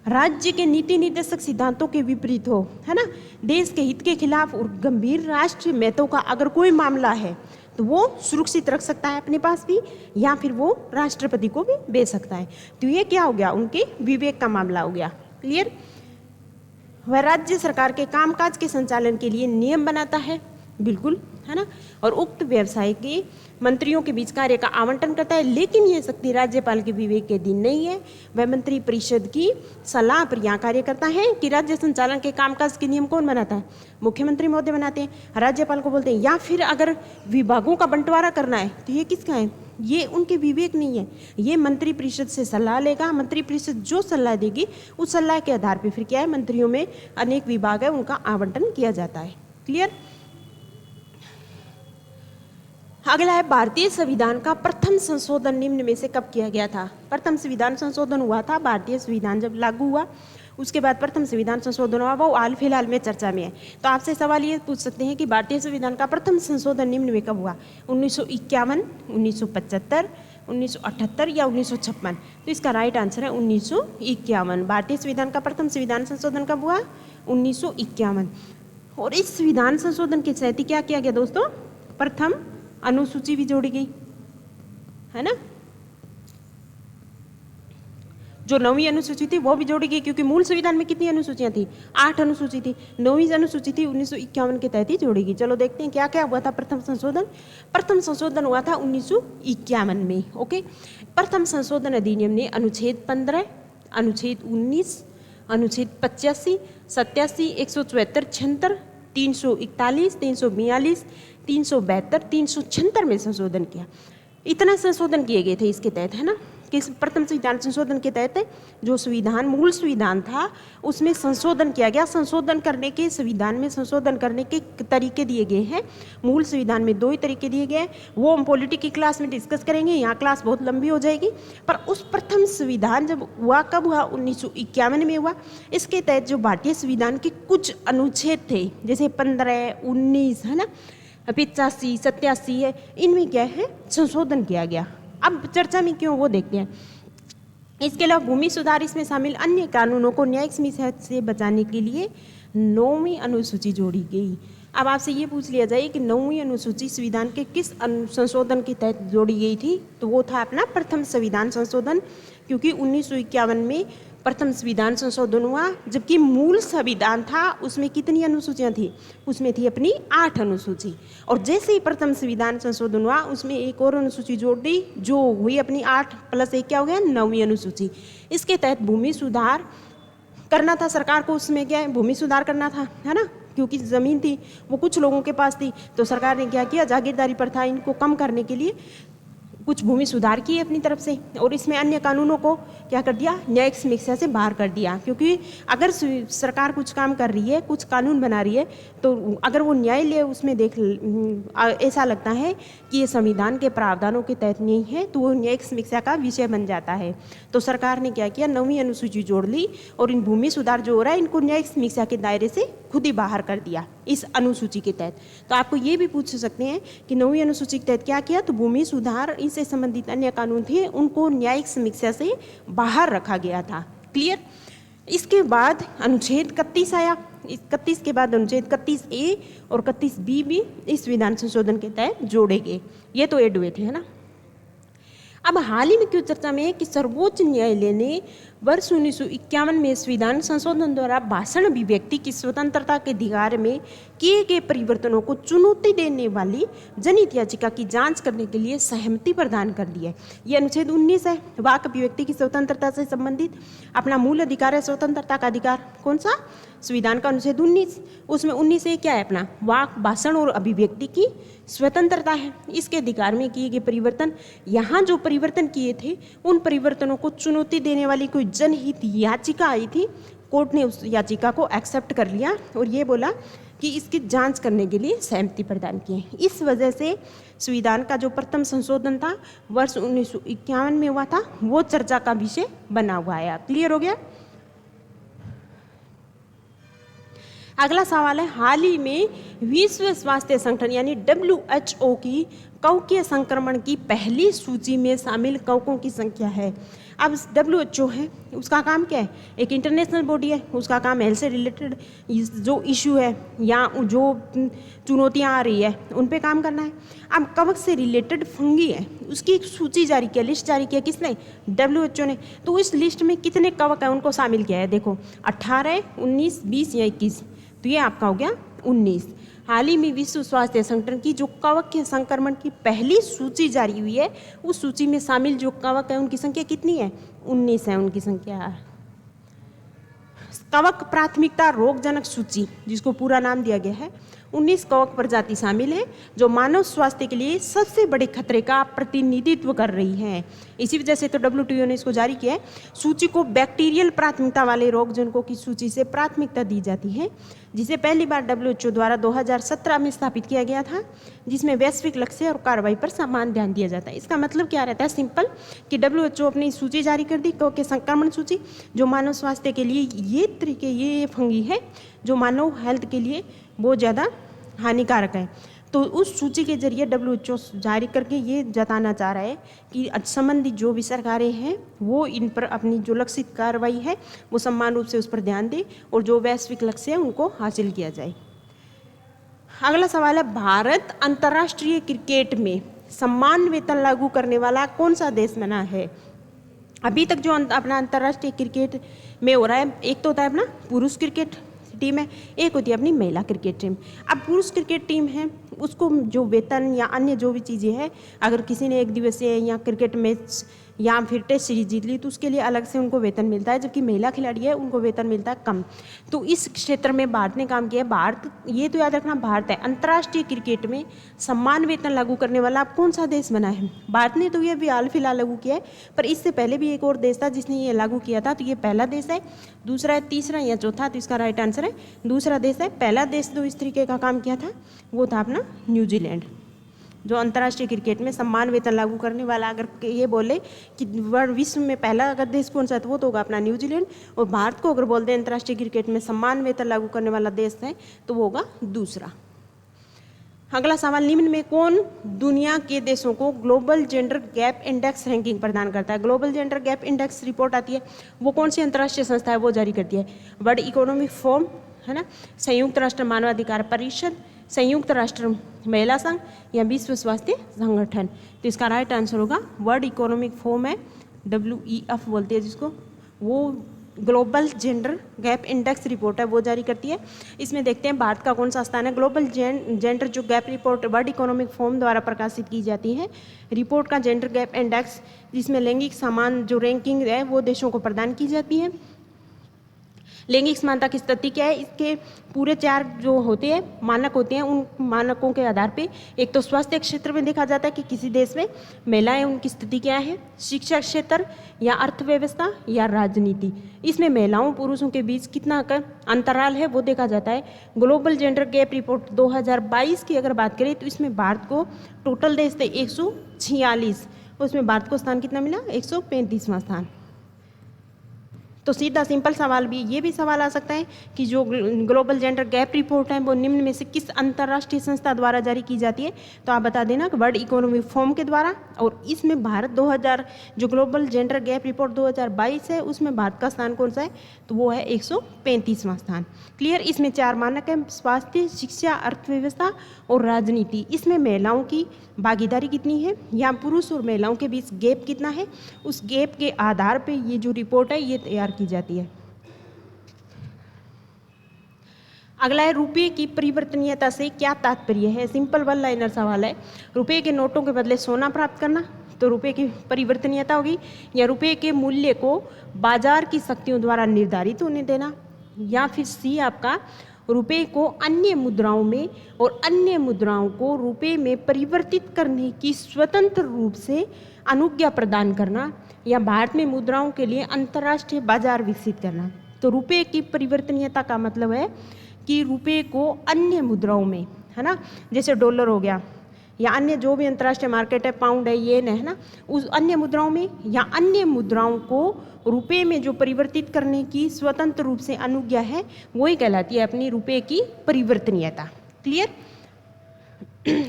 राज्य के नीति निर्देशक सिद्धांतों के विपरीत हो, है ना, देश के हित के खिलाफ और गंभीर राष्ट्रीय महत्व का अगर कोई मामला है तो वो सुरक्षित रख सकता है अपने पास भी, या फिर वो राष्ट्रपति को भी भेज सकता है। तो ये क्या हो गया, उनके विवेक का मामला हो गया। क्लियर। वह राज्य सरकार के कामकाज के संचालन के लिए नियम बनाता है, बिल्कुल, है ना, और उक्त व्यवसाय के मंत्रियों के बीच कार्य का आवंटन करता है, लेकिन यह शक्ति राज्यपाल के विवेक के अधीन नहीं है। वह मंत्री परिषद की सलाह पर यहाँ कार्य करता है कि राज्य संचालन के कामकाज के नियम कौन बनाता है, मुख्यमंत्री महोदय बनाते हैं, राज्यपाल को बोलते हैं। या फिर अगर विभागों का बंटवारा करना है तो ये किसका है, ये उनके विवेक नहीं है, ये मंत्री परिषद से सलाह लेगा, मंत्री परिषद जो सलाह देगी उस सलाह के आधार पर फिर क्या है, मंत्रियों में अनेक विभाग है उनका आवंटन किया जाता है। क्लियर। अगला है भारतीय संविधान का प्रथम संशोधन निम्न में से कब किया गया था। प्रथम संविधान संशोधन हुआ था, भारतीय संविधान जब लागू हुआ उसके बाद प्रथम संविधान संशोधन हुआ, वो हाल फिलहाल में चर्चा में है। तो आपसे सवाल ये पूछ सकते हैं कि भारतीय संविधान का प्रथम संशोधन निम्न में कब हुआ, 1951, 1975, 1978 या 1956। तो इसका राइट आंसर है 1951। भारतीय संविधान का प्रथम संविधान संशोधन कब हुआ, 1951। और इस संविधान संशोधन के तहत क्या किया गया दोस्तों, प्रथम अनुसूची भी जोड़ी गई, है ना, जो 9वीं अनुसूची थी वो भी जोड़ी गई, क्योंकि मूल संविधान में कितनी अनुसूचियां थी, 8 अनुसूची थी, 9वीं अनुसूची थी 1951 के तहत ही जोड़ी गई। चलो देखते हैं क्या क्या हुआ था प्रथम संशोधन। प्रथम संशोधन हुआ था 1951 में। ओके। प्रथम संशोधन अधिनियम ने अनुच्छेद 15, अनुच्छेद 19, अनुच्छेद 85, 87, 174, 76, 341, 342, 372, 376 में संशोधन किया। इतना संशोधन किए गए थे इसके तहत, है ना, कि प्रथम संविधान संशोधन के तहत जो संविधान मूल संविधान था उसमें संशोधन किया गया। संशोधन करने के, संविधान में संशोधन करने के तरीके दिए गए हैं। मूल संविधान में 2 ही तरीके दिए गए हैं, वो हम पॉलिटी की क्लास में डिस्कस करेंगे, यहाँ क्लास बहुत लंबी हो जाएगी। पर उस प्रथम संविधान जब हुआ, कब हुआ, 1951 में हुआ। इसके तहत जो भारतीय संविधान के कुछ अनुच्छेद थे, जैसे 15, 19, है ना, 85, 87 है, इनमें क्या है, संशोधन किया गया। अब चर्चा में क्यों वो देखते हैं। इसके अलावा भूमि सुधार इसमें शामिल अन्य कानूनों को न्यायिक समस्या से बचाने के लिए 9वीं अनुसूची जोड़ी गई। अब आपसे ये पूछ लिया जाए कि 9वीं अनुसूची संविधान के किस संशोधन के तहत जोड़ी गई थी, तो वो था अपना प्रथम संविधान संशोधन, क्योंकि 1951 में प्रथम संविधान संशोधन हुआ, जबकि मूल संविधान था उसमें कितनी अनुसूचियां थी, उसमें थी अपनी 8 अनुसूची। और जैसे ही प्रथम संविधान संशोधन हुआ उसमें एक और अनुसूची जोड़ दी, जो हुई अपनी 8 + 1 क्या हो गया, 9वीं अनुसूची। इसके तहत भूमि सुधार करना था सरकार को, उसमें क्या है, भूमि सुधार करना था, है ना, क्योंकि ज़मीन थी वो कुछ लोगों के पास थी, तो सरकार ने क्या किया, जागीरदारी प्रथा इनको कम करने के लिए कुछ भूमि सुधार किए अपनी तरफ से, और इसमें अन्य कानूनों को क्या कर दिया, न्यायिक समीक्षा से बाहर कर दिया। क्योंकि अगर सरकार कुछ काम कर रही है, कुछ कानून बना रही है, तो अगर वो न्यायालय उसमें ऐसा लगता है कि ये संविधान के प्रावधानों के तहत नहीं है, तो वो न्यायिक समीक्षा का विषय बन जाता है। तो सरकार ने क्या किया, 9वीं अनुसूची जोड़ ली और इन भूमि सुधार जो हो रहा है इनको न्यायिक समीक्षा के दायरे से खुद ही बाहर कर दिया इस अनुसूची के तहत। तो आपको ये भी पूछ सकते हैं कि 9वीं अनुसूची के तहत क्या किया, तो भूमि सुधार इससे संबंधित अन्य कानून थे उनको न्यायिक समीक्षा से बाहर रखा गया था। क्लियर। इसके बाद अनुच्छेद 31 आया। 31 के बाद अनुच्छेद 31A और 31B भी इस विधान संशोधन के तहत जोड़े गए। ये तो एड हुए थे, है ना। अब हाल ही में क्यों चर्चा में है कि सर्वोच्च न्यायालय ने वर्ष 1951 में इस विधान संशोधन द्वारा भाषण अभिव्यक्ति की स्वतंत्रता के अधिकार में किए गए परिवर्तनों को चुनौती देने वाली जनहित याचिका की जांच करने के लिए सहमति प्रदान कर दी है। ये अनुच्छेद 19 है, वाक अभिव्यक्ति की स्वतंत्रता से संबंधित अपना मूल अधिकार है, स्वतंत्रता का अधिकार। कौन सा? संविधान का अनुच्छेद 19। उसमें 19 से क्या है, अपना वाक, भाषण और अभिव्यक्ति की स्वतंत्रता है। इसके अधिकार में किए गए परिवर्तन, यहाँ जो परिवर्तन किए थे उन परिवर्तनों को चुनौती देने वाली कोई जनहित याचिका आई थी, कोर्ट ने उस याचिका को एक्सेप्ट कर लिया और ये बोला कि इसकी जांच करने के लिए सहमति प्रदान की है। इस वजह से संविधान का जो प्रथम संशोधन था वर्ष 1951 में हुआ था, वो चर्चा का विषय बना हुआ है। क्लियर हो गया। अगला सवाल है, हाल ही में विश्व स्वास्थ्य संगठन यानी WHO की कवकीय संक्रमण की पहली सूची में शामिल कवकों की संख्या है। अब WHO है, उसका काम क्या है, एक इंटरनेशनल बॉडी है, उसका काम हेल्थ से रिलेटेड जो इशू है या जो चुनौतियां आ रही है उन पे काम करना है। अब कवक से रिलेटेड फंगी है, उसकी एक सूची जारी किया, लिस्ट जारी किया, किसने? WHO ने। तो इस लिस्ट में कितने कवक है उनको शामिल किया है, देखो 18, 19, 20 या 21। तो ये आपका हो गया 19। हाल ही में विश्व स्वास्थ्य संगठन की जो कवक के संक्रमण की पहली सूची जारी हुई है, उस सूची में शामिल जो कवक है उनकी संख्या कितनी है? 19 है उनकी संख्या। कवक प्राथमिकता रोगजनक सूची, जिसको पूरा नाम दिया गया है, 19 कवक प्रजाति शामिल है जो मानव स्वास्थ्य के लिए सबसे बड़े खतरे का प्रतिनिधित्व कर रही हैं। इसी वजह से तो WTO ने इसको जारी किया है। सूची को बैक्टीरियल प्राथमिकता वाले रोगजनकों की सूची से प्राथमिकता दी जाती है, जिसे पहली बार WHO द्वारा 2017 में स्थापित किया गया था, जिसमें वैश्विक लक्ष्य और कार्रवाई पर समान ध्यान दिया जाता है। इसका मतलब क्या रहता है, सिंपल, कि WHO अपनी सूची जारी कर दी, कवक के संक्रमण सूची, जो मानव स्वास्थ्य के लिए ये फंगी है जो मानव हेल्थ के लिए बहुत ज़्यादा हानिकारक है। तो उस सूची के जरिए WHO जारी करके ये जताना चाह रहा है कि संबंधित जो भी सरकारें हैं वो इन पर अपनी जो लक्षित कार्रवाई है वो समान रूप से उस पर ध्यान दें और जो वैश्विक लक्ष्य है उनको हासिल किया जाए। अगला सवाल है, भारत अंतर्राष्ट्रीय क्रिकेट में समान वेतन लागू करने वाला कौन सा देश बना है? अभी तक जो अपना अंतर्राष्ट्रीय क्रिकेट में हो रहा है, एक तो होता है अपना पुरुष क्रिकेट टीम है, एक होती है अपनी महिला क्रिकेट टीम। अब पुरुष क्रिकेट टीम है उसको जो वेतन या अन्य जो भी चीज़ें हैं, अगर किसी ने एक दिवसीय या क्रिकेट मैच या फिर टेस्ट सीरीज जीत ली तो उसके लिए अलग से उनको वेतन मिलता है, जबकि महिला खिलाड़ी है उनको वेतन मिलता है कम। तो इस क्षेत्र में भारत ने काम किया है। भारत, ये तो याद रखना, भारत है अंतर्राष्ट्रीय क्रिकेट में समान वेतन लागू करने वाला अब कौन सा देश बना है? भारत ने तो ये भी हाल फिलहाल लागू किया है, पर इससे पहले भी एक और देश था जिसने ये लागू किया था। तो ये पहला देश है, दूसरा है, तीसरा या चौथा? तो इसका राइट आंसर है दूसरा देश है। पहला देश जो इस तरीके का काम किया था वो था अपना न्यूजीलैंड, जो अंतर्राष्ट्रीय क्रिकेट में सम्मान वेतन लागू करने वाला। अगर ये बोले कि विश्व में पहला अगर देश कौन सा है तो वो तो होगा अपना न्यूजीलैंड, और भारत को अगर बोल दें अंतर्राष्ट्रीय क्रिकेट में सम्मान वेतन लागू करने वाला देश है तो वो होगा दूसरा। अगला सवाल, निम्न में कौन दुनिया के देशों को global gender gap index ranking प्रदान करता है? Global gender gap index report आती है, वो कौन सी अंतर्राष्ट्रीय संस्था है वो जारी करती है? वर्ल्ड इकोनॉमिक फोरम है ना, संयुक्त राष्ट्र मानवाधिकार परिषद, संयुक्त राष्ट्र महिला संघ या विश्व स्वास्थ्य संगठन? तो इसका राइट आंसर होगा वर्ल्ड इकोनॉमिक फोरम है, WEF बोलते हैं जिसको, वो global gender gap index report है वो जारी करती है। इसमें देखते हैं भारत का कौन सा स्थान है। ग्लोबल जेंडर जो gap report world economic forum द्वारा प्रकाशित की जाती है, रिपोर्ट का जेंडर गैप इंडेक्स जिसमें लैंगिक समान जो रैंकिंग है वो देशों को प्रदान की जाती है। लैंगिक समानता की स्थिति क्या है, इसके पूरे 4 जो होते हैं मानक होते हैं, उन मानकों के आधार पे एक तो स्वास्थ्य क्षेत्र में देखा जाता है कि किसी देश में महिलाएं उनकी स्थिति क्या है, शिक्षा क्षेत्र या अर्थव्यवस्था या राजनीति, इसमें महिलाओं पुरुषों के बीच कितना का अंतराल है वो देखा जाता है। ग्लोबल जेंडर गैप रिपोर्ट 2022 की अगर बात करें तो इसमें भारत को टोटल देश थे 146, उसमें भारत को स्थान कितना मिला, 135वां स्थान। तो सीधा सिंपल सवाल भी ये भी सवाल आ सकता है कि जो ग्लोबल जेंडर गैप रिपोर्ट है वो निम्न में से किस अंतर्राष्ट्रीय संस्था द्वारा जारी की जाती है, तो आप बता देना वर्ल्ड इकोनॉमिक फोरम के द्वारा। और इसमें भारत 2000 जो ग्लोबल जेंडर गैप रिपोर्ट 2022 है उसमें भारत का स्थान कौन सा है, तो वो है 135वां स्थान। क्लियर। इसमें 4 मानक हैं, स्वास्थ्य, शिक्षा, अर्थव्यवस्था और राजनीति। इसमें महिलाओं की भागीदारी कितनी है या पुरुष और महिलाओं के बीच गैप कितना है, उस गैप के आधार पे ये जो रिपोर्ट है ये तैयार की जाती है। अगला है रुपये की परिवर्तनीयता से क्या तात्पर्य है। सिंपल वन लाइनर सवाल है। रुपये के नोटों के बदले सोना प्राप्त करना, तो रुपये की परिवर्तनीयता होगी, या रुपये के मूल्य को बाजार की शक्तियों द्वारा निर्धारित होने देना, या फिर सी आपका रुपये को अन्य मुद्राओं में और अन्य मुद्राओं को रुपये में परिवर्तित करने की स्वतंत्र रूप से अनुज्ञा प्रदान करना, या भारत में मुद्राओं के लिए अंतर्राष्ट्रीय बाजार विकसित करना। तो रुपये की परिवर्तनीयता का मतलब है कि रुपये को अन्य मुद्राओं में, है ना, जैसे डॉलर हो गया या अन्य जो भी अंतर्राष्ट्रीय मार्केट है, पाउंड है, येन है ना, उस अन्य मुद्राओं में या अन्य मुद्राओं को रुपये में जो परिवर्तित करने की स्वतंत्र रूप से अनुज्ञा है वही कहलाती है अपनी रुपये की परिवर्तनीयता। क्लियर।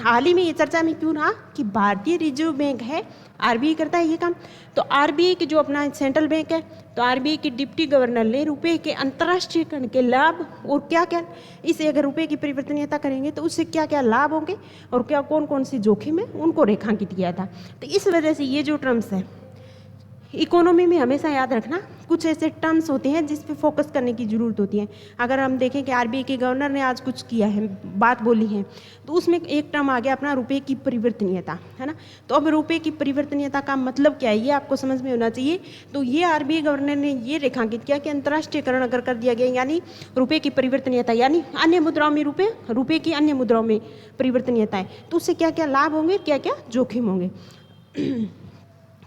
हाल ही में ये चर्चा में क्यों रहा कि भारतीय रिजर्व बैंक है, आरबीआई करता है ये काम, तो आरबीआई की जो अपना सेंट्रल बैंक है, तो आरबीआई के डिप्टी गवर्नर ने रुपये के अंतर्राष्ट्रीयकरण के लाभ और क्या क्या, इसे अगर रुपये की परिवर्तनीयता करेंगे तो उससे क्या क्या लाभ होंगे और क्या कौन कौन सी जोखिम है उनको रेखांकित किया था। तो इस वजह से ये जो टर्म्स है इकोनॉमी में हमेशा याद रखना, कुछ ऐसे टर्म्स होते हैं जिस पे फोकस करने की ज़रूरत होती है। अगर हम देखें कि आरबीआई के गवर्नर ने आज कुछ किया है, बात बोली है, तो उसमें एक टर्म आ गया अपना रुपये की परिवर्तनीयता, है ना। तो अब रुपये की परिवर्तनीयता का मतलब क्या है ये आपको समझ में होना चाहिए। तो ये आरबीआई गवर्नर ने ये रेखांकित किया कि अंतर्राष्ट्रीयकरण अगर कर दिया गया, यानी रुपये की परिवर्तनीयता यानी अन्य मुद्राओं में रुपये की अन्य मुद्राओं में परिवर्तनीयता है, तो उससे क्या क्या लाभ होंगे, क्या क्या जोखिम होंगे।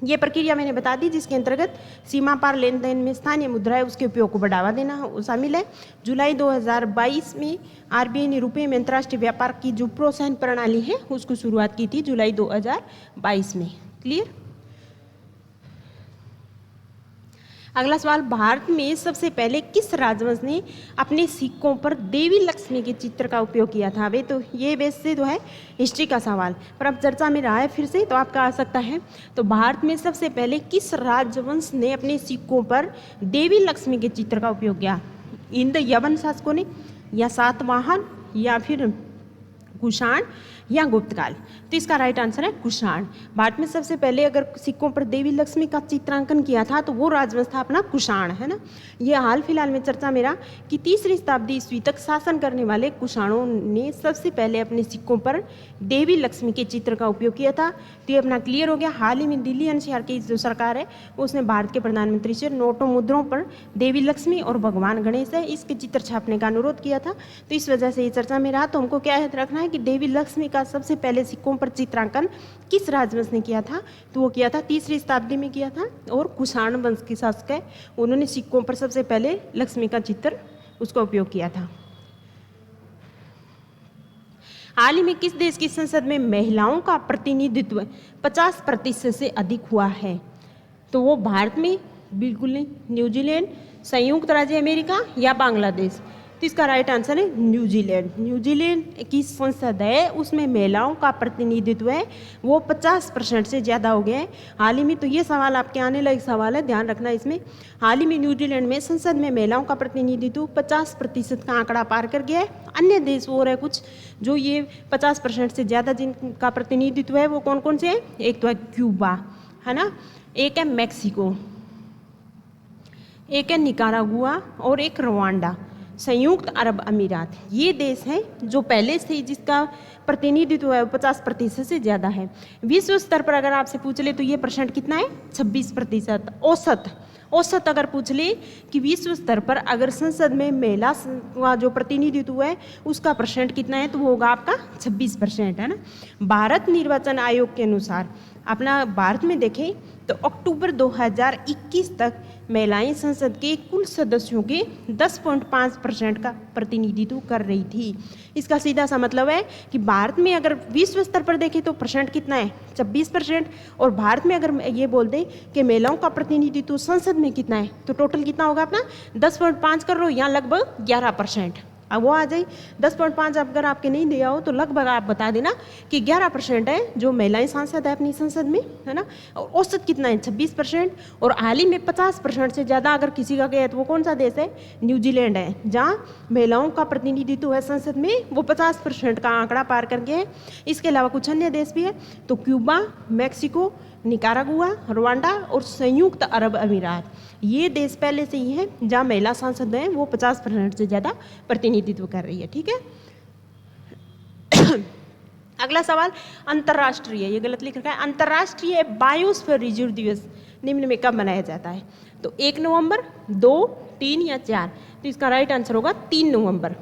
ये प्रक्रिया मैंने बता दी जिसके अंतर्गत सीमा पार लेन देन में स्थानीय मुद्रा है उसके उपयोग को बढ़ावा देना शामिल है। जुलाई 2022 में आरबीआई ने रुपये में अंतर्राष्ट्रीय व्यापार की जो प्रोत्साहन प्रणाली है उसको शुरुआत की थी जुलाई 2022 में। क्लियर। अगला सवाल, भारत में सबसे पहले किस राजवंश ने अपने सिक्कों पर देवी लक्ष्मी के चित्र का उपयोग किया था। वे तो ये बेस से तो है हिस्ट्री का सवाल, पर अब चर्चा में रहा है फिर से तो आपका आ सकता है। तो भारत में सबसे पहले किस राजवंश ने अपने सिक्कों पर देवी लक्ष्मी के चित्र का उपयोग किया। इंद यवन शासकों ने, या सातवाहन, या फिर कुषाण, या गुप्तकाल। तो इसका राइट आंसर है कुषाण। भारत में सबसे पहले अगर सिक्कों पर देवी लक्ष्मी का चित्रांकन किया था तो वो राजवंश था अपना कुषाण, है ना। ये हाल फिलहाल में चर्चा में रहा कि 3री शताब्दी ईस्वी तक शासन करने वाले कुषाणों ने सबसे पहले अपने सिक्कों पर देवी लक्ष्मी के चित्र का उपयोग किया था। तो ये अपना क्लियर हो गया। हाल ही में दिल्ली एनसीआर की जो सरकार है उसने भारत के प्रधानमंत्री से नोटों मुद्राओं पर देवी लक्ष्मी और भगवान गणेश है इसके चित्र छापने का अनुरोध किया था। तो इस वजह से ये चर्चा में रहा। तो हमको क्या याद रखना है कि देवी लक्ष्मी का सबसे पहले सिक्कों पर चित्रांकन किस राजवंश ने किया था, तो वो किया था 3री शताब्दी में किया था। और कुषाण वंश के शासक है उन्होंने सिक्कों पर सबसे पहले लक्ष्मी का चित्र उसका उपयोग किया था। हाल ही में किस देश की संसद में महिलाओं का प्रतिनिधित्व 50% से अधिक हुआ है, तो वो भारत में बिल्कुल नहीं, न्यूजीलैंड, संयुक्त राज्य अमेरिका या बांग्लादेश। तो इसका राइट आंसर है न्यूजीलैंड। न्यूजीलैंड की संसद है उसमें महिलाओं का प्रतिनिधित्व है वो 50% से ज़्यादा हो गया है हाल ही में। तो ये सवाल आपके आने लायक सवाल है, ध्यान रखना इसमें। हाल ही में न्यूजीलैंड में संसद में महिलाओं का प्रतिनिधित्व 50% का आंकड़ा पार कर गया है। अन्य देश और है कुछ जो ये 50% से ज़्यादा जिनका प्रतिनिधित्व है वो कौन कौन से हैं। एक तो है क्यूबा, है ना, एक है मैक्सिको, एक है निकारागुआ और एक रवांडा। संयुक्त अरब अमीरात ये देश हैं जो पहले से जिसका प्रतिनिधित्व है 50% से ज़्यादा है। विश्व स्तर पर अगर आपसे पूछ ले तो ये परसेंट कितना है 26% औसत अगर पूछ ले कि विश्व स्तर पर अगर संसद में महिला का जो प्रतिनिधित्व है उसका परसेंट कितना है, तो वो होगा आपका 26%, है ना। भारत निर्वाचन आयोग के अनुसार अपना भारत में देखें तो अक्टूबर 2021 तक महिलाएं संसद के कुल सदस्यों के 10.5% का प्रतिनिधित्व कर रही थी। इसका सीधा सा मतलब है कि भारत में अगर विश्व स्तर पर देखें तो परसेंट कितना है, 26%, और भारत में अगर ये बोल दें कि महिलाओं का प्रतिनिधित्व संसद में कितना है, तो टोटल कितना होगा अपना 10.5 कर लो, यहाँ लगभग 11%। अब वो आ जाए 10.5 अगर आपके नहीं दिया हो तो लगभग आप बता देना कि 11% है जो महिलाएं सांसद है अपनी संसद में, है ना। और औसत कितना है 26%, और हाल ही में 50% से ज़्यादा अगर किसी का गया तो वो कौन सा देश है, न्यूजीलैंड है, जहाँ महिलाओं का प्रतिनिधित्व है संसद में वो 50% का आंकड़ा पार कर गया है। इसके अलावा कुछ अन्य देश भी है, तो क्यूबा, मैक्सिको, निकारागुआ, रवांडा और संयुक्त अरब अमीरात, ये देश पहले से ही हैं जहाँ महिला सांसद हैं वो 50% से ज़्यादा प्रतिनिधित्व कर रही है, ठीक है। अगला सवाल अंतर्राष्ट्रीय, ये गलत लिख रखा है, अंतर्राष्ट्रीय बायोस्फीयर रिजर्व दिवस निम्न में कब मनाया जाता है, तो 1 नवंबर, 2, 3 या 4, तो इसका राइट आंसर होगा 3 नवंबर।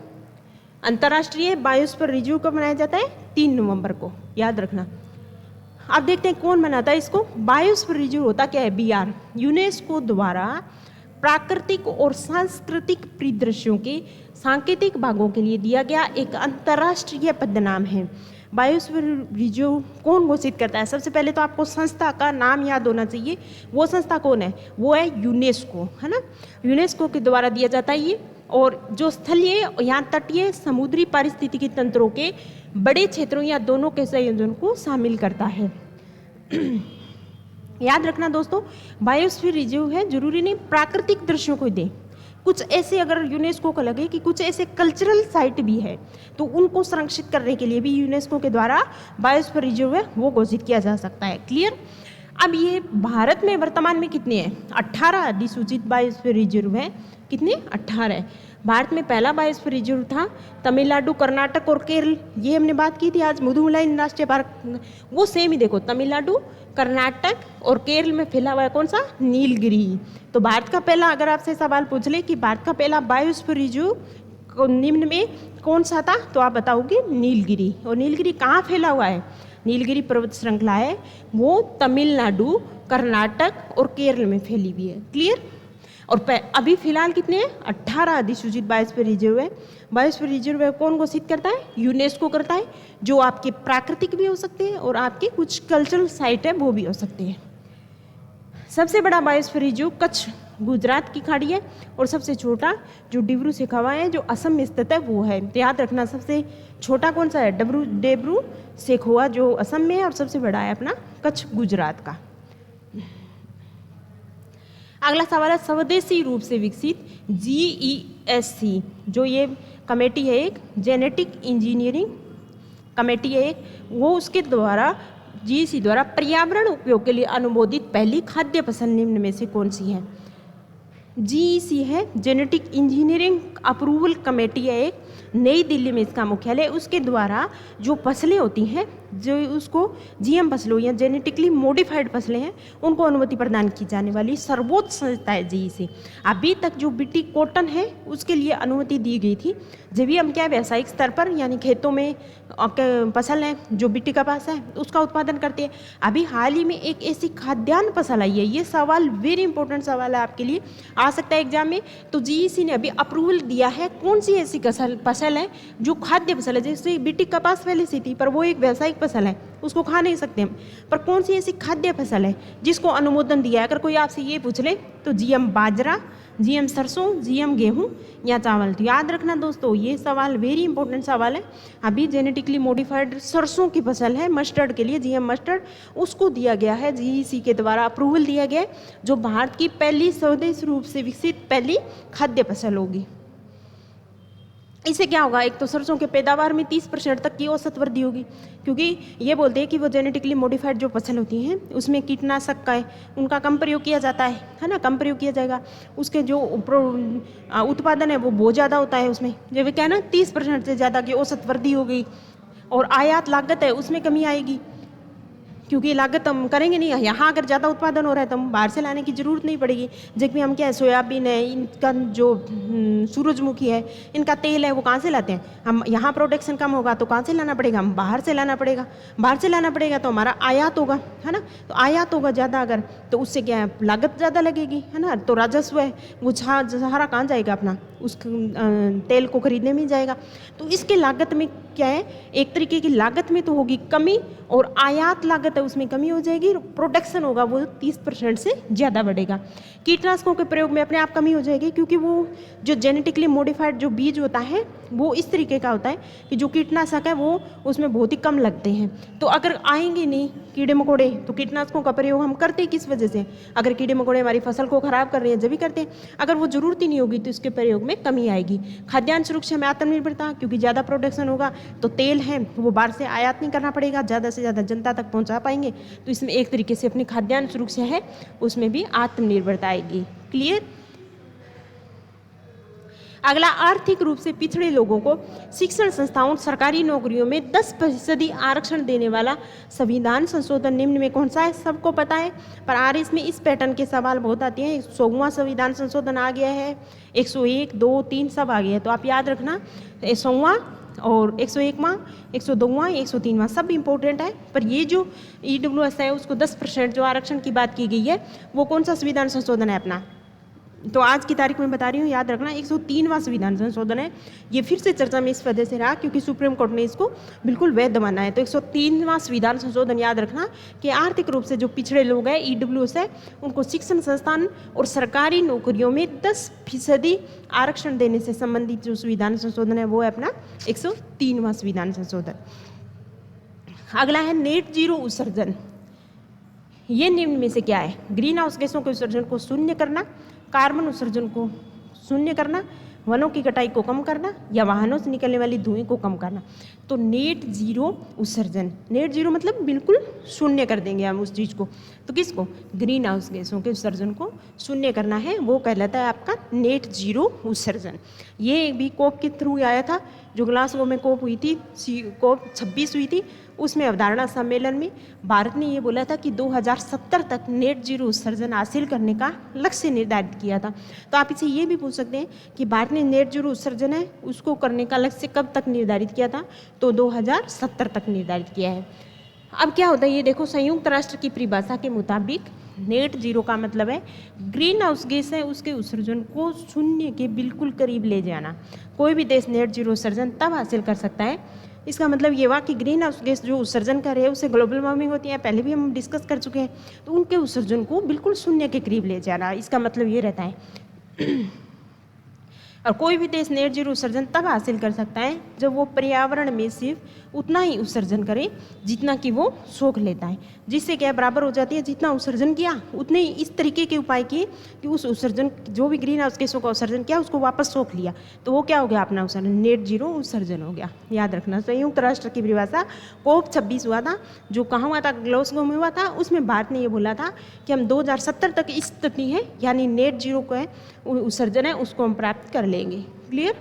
अंतर्राष्ट्रीय बायोस्फीयर रिजर्व कब मनाया जाता है, 3 नवंबर को, याद रखना। अब देखते हैं कौन बनाता है इसको। बायोस्फीयर रिजर्व होता क्या है, BR, यूनेस्को द्वारा प्राकृतिक और सांस्कृतिक परिदृश्यों के सांकेतिक भागों के लिए दिया गया एक अंतर्राष्ट्रीय पदनाम है। बायोस्फीयर रिजर्व कौन घोषित करता है, सबसे पहले तो आपको संस्था का नाम याद होना चाहिए। वो संस्था कौन है, वो है यूनेस्को, है ना। यूनेस्को के द्वारा दिया जाता है ये, और जो स्थलीय या तटीय समुद्री पारिस्थितिकी तंत्रों के बड़े क्षेत्रों या दोनों के संयोजन को शामिल करता है। याद रखना दोस्तों, बायोस्फीयर रिजर्व है, जरूरी नहीं प्राकृतिक दृश्यों को दे, कुछ ऐसे अगर यूनेस्को को लगे कि कुछ ऐसे कल्चरल साइट भी है तो उनको संरक्षित करने के लिए भी यूनेस्को के द्वारा बायोस्फीयर रिजर्व है वो घोषित किया जा सकता है। क्लियर। अब ये भारत में वर्तमान में कितने हैं, 18 अधिसूचित बायोस्फीयर रिजर्व है। कितने, 18 है। भारत में पहला बायोस्फीयर रिजर्व था तमिलनाडु, कर्नाटक और केरल, ये हमने बात की थी आज, मुदुमलाई राष्ट्रीय पार्क, वो सेम ही देखो, तमिलनाडु, कर्नाटक और केरल में फैला हुआ है कौन सा, नीलगिरी। तो भारत का पहला, अगर आपसे सवाल पूछ ले कि भारत का पहला बायोस्फीयर रिजर्व निम्न में कौन सा था, तो आप बताओगे नीलगिरी। और नीलगिरी कहाँ फैला हुआ है, नीलगिरी पर्वत श्रृंखला है वो तमिलनाडु, कर्नाटक और केरल में फैली हुई है। क्लियर। और अभी फिलहाल कितने हैं, 18 अधिसूचित बायोस्फीयर रिजर्व है। बायोस्फीयर रिजर्व है कौन घोषित करता है, यूनेस्को करता है, जो आपके प्राकृतिक भी हो सकते हैं और आपके कुछ कल्चरल साइट है वो भी हो सकते हैं। सबसे बड़ा बायोस्फीयर रिजर्व कच्छ गुजरात की खाड़ी है, और सबसे छोटा जो डिब्रू सेखोवा है जो असम में स्थित है वो है। तो याद रखना सबसे छोटा कौन सा है, डिब्रू सेखोवा जो असम में है, और सबसे बड़ा है अपना कच्छ गुजरात का। अगला सवाल है स्वदेशी रूप से विकसित GESC, जो ये कमेटी है एक जेनेटिक इंजीनियरिंग कमेटी है एक, वो उसके द्वारा GEC द्वारा पर्यावरण उपयोग के लिए अनुमोदित पहली खाद्य फसल निम्न में से कौन सी है। GEC है जेनेटिक इंजीनियरिंग अप्रूवल कमेटी है एक, नई दिल्ली में इसका मुख्यालय। उसके द्वारा जो फसलें होती हैं, जो उसको GM फसलों या जेनेटिकली मॉडिफाइड फसलें हैं, उनको अनुमति प्रदान की जाने वाली सर्वोच्च संस्था है GEC। अभी तक जो बीटी कॉटन है उसके लिए अनुमति दी गई थी, जब भी हम क्या व्यावसायिक स्तर पर यानी खेतों में फसल है जो बीटी कपास है उसका उत्पादन करते हैं। अभी हाल ही में एक ऐसी खाद्यान्न फसल आई है, ये सवाल वेरी इंपॉर्टेंट सवाल है आपके लिए, आ सकता है एग्जाम में। तो GEC ने अभी अप्रूवल दिया है, कौन सी ऐसी फसल है जो खाद्य फसल है, जैसे बीटी कपास पहले से थी पर वो एक व्यावसायिक फसल है उसको खा नहीं सकते हम, पर कौन सी ऐसी खाद्य फसल है जिसको अनुमोदन दिया है। अगर कोई आपसे ये पूछ ले तो GM बाजरा, GM सरसों, GM गेहूं या चावल। तो याद रखना दोस्तों ये सवाल वेरी इंपॉर्टेंट सवाल है। अभी जेनेटिकली मॉडिफाइड सरसों की फसल है मस्टर्ड के लिए, GM मस्टर्ड, उसको दिया गया है GEC के द्वारा अप्रूवल दिया गया है, जो भारत की पहली स्वदेशी रूप से विकसित पहली खाद्य फसल होगी। इससे क्या होगा, एक तो सरसों के पैदावार में 30% तक की औसत वृद्धि होगी, क्योंकि ये बोलते हैं कि वो जेनेटिकली मॉडिफाइड जो फसल होती हैं उसमें कीटनाशक का उनका कम प्रयोग किया जाता है ना, कम प्रयोग किया जाएगा। उसके जो उत्पादन है वो बहुत ज़्यादा होता है उसमें, जब क्या है ना 30% से ज़्यादा की औसत वृद्धि हो गई, और आयात लागत है उसमें कमी आएगी, क्योंकि ये लागत हम करेंगे नहीं। यहाँ अगर ज़्यादा उत्पादन हो रहा है तो हम बाहर से लाने की ज़रूरत नहीं पड़ेगी। जबकि हम क्या है, सोयाबीन है, इनका जो सूरजमुखी है, इनका तेल है, वो कहाँ से लाते हैं हम। यहाँ प्रोडक्शन कम होगा तो कहाँ से लाना पड़ेगा, हम बाहर से लाना पड़ेगा। बाहर से लाना पड़ेगा तो हमारा आयात होगा, है ना। तो आयात होगा ज़्यादा अगर, तो उससे क्या है, लागत ज़्यादा लगेगी, है ना। तो राजस्व है वो सारा कहाँ जाएगा, अपना उस तेल को खरीदने में जाएगा। तो इसके लागत में क्या है, एक तरीके की लागत में तो होगी कमी, और आयात लागत है उसमें कमी हो जाएगी। प्रोडक्शन होगा वो 30% से ज़्यादा बढ़ेगा। कीटनाशकों के प्रयोग में अपने आप कमी हो जाएगी, क्योंकि वो जो जेनेटिकली मॉडिफाइड जो बीज होता है वो इस तरीके का होता है कि जो कीटनाशक है वो उसमें बहुत ही कम लगते हैं। तो अगर आएंगे नहीं कीड़े मकोड़े, तो कीटनाशकों का प्रयोग हम करते किस वजह से, अगर कीड़े मकोड़े हमारी फसल को खराब कर रहे हैं जब भी करते हैं। अगर वो ज़रूरत ही नहीं होगी तो इसके प्रयोग में कमी आएगी। खाद्यान्न सुरक्षा में आत्मनिर्भरता, क्योंकि ज़्यादा प्रोडक्शन होगा तो तेल है वो बाहर से आयात नहीं करना पड़ेगा, ज़्यादा से ज़्यादा जनता तक पहुंचा पाएंगे। तो इसमें एक तरीके से अपनी खाद्यान्न सुरक्षा है उसमें भी आत्मनिर्भरता आएगी। क्लियर। अगला, आर्थिक रूप से पिछड़े लोगों को शिक्षण संस्थाओं सरकारी नौकरियों में 10% आरक्षण देने वाला संविधान संशोधन निम्न में कौन सा है। सबको पता है, पर आरएस में इस पैटर्न के सवाल बहुत आते हैं। 100वां संविधान संशोधन आ गया है, 101, 2, 3 सब आ गया है। तो आप याद रखना 100वां और 101वां, 102वां, 103वां सब इंपॉर्टेंट है। पर ये जो EWS है उसको 10% जो आरक्षण की बात की गई है वो कौन सा संविधान संशोधन है अपना। तो आज की तारीख में बता रही हूँ, याद रखना 103वां संविधान संशोधन है। ये फिर से चर्चा में इस वजह से रहा क्योंकि सुप्रीम कोर्ट ने इसको बिल्कुल वैध माना है। तो 103वां संविधान संशोधन याद रखना कि आर्थिक रूप से जो पिछड़े लोग हैं EWS है उनको शिक्षण संस्थान और सरकारी नौकरियों में 10% आरक्षण देने से संबंधित जो संविधान संशोधन है वो है अपना 103वां संविधान संशोधन। अगला है नेट जीरो उत्सर्जन। ये निम्न में से क्या है। ग्रीन हाउस गैसों के उत्सर्जन को शून्य करना, कार्बन उत्सर्जन को शून्य करना, वनों की कटाई को कम करना, या वाहनों से निकलने वाली धुएं को कम करना। तो नेट जीरो उत्सर्जन, नेट जीरो मतलब बिल्कुल शून्य कर देंगे हम उस चीज़ को। तो किसको, ग्रीन हाउस गैसों के उत्सर्जन को शून्य करना है, वो कहलाता है आपका नेट जीरो उत्सर्जन। ये भी कोप के थ्रू आया था, जो ग्लासगो में कोप हुई थी, कोप 26 हुई थी, उसमें अवधारणा सम्मेलन में भारत ने ये बोला था कि 2070 तक नेट जीरो उत्सर्जन हासिल करने का लक्ष्य निर्धारित किया था। तो आप इसे ये भी पूछ सकते हैं कि भारत ने नेट जीरो उत्सर्जन है उसको करने का लक्ष्य कब तक निर्धारित किया था, तो 2070 तक निर्धारित किया है। अब क्या होता है ये देखो, संयुक्त राष्ट्र की परिभाषा के मुताबिक नेट जीरो का मतलब है ग्रीन हाउस गैस है उसके उत्सर्जन को शून्य के बिल्कुल करीब ले जाना। कोई भी देश नेट जीरो उत्सर्जन तब हासिल कर सकता है, इसका मतलब ये हुआ कि ग्रीन हाउस गैस जो उत्सर्जन कर रहे हैं उससे ग्लोबल वार्मिंग होती है, पहले भी हम डिस्कस कर चुके हैं। तो उनके उत्सर्जन को बिल्कुल शून्य के करीब ले जाना, इसका मतलब ये रहता है। और कोई भी देश नेट जीरो उत्सर्जन तब हासिल कर सकता है जब वो पर्यावरण में सिर्फ उतना ही उत्सर्जन करे जितना कि वो सोख लेता है, जिससे क्या बराबर हो जाती है जितना उत्सर्जन किया उतने ही इस तरीके के उपाय किए कि उस उत्सर्जन जो भी ग्रीन हाउस गैसों का उत्सर्जन किया उसको वापस सोख लिया, तो वो क्या हो गया अपना उत्सर्जन, नेट जीरो उत्सर्जन हो गया। याद रखना, संयुक्त राष्ट्र की परिभाषा कोप 26 हुआ था, जो कहाँ हुआ था, ग्लासगो में हुआ था। उसमें भारत ने ये बोला था कि हम 2070 तक इस स्थिति है यानी नेट जीरो को है उत्सर्जन है उसको हम प्राप्त कर लेंगे। क्लियर।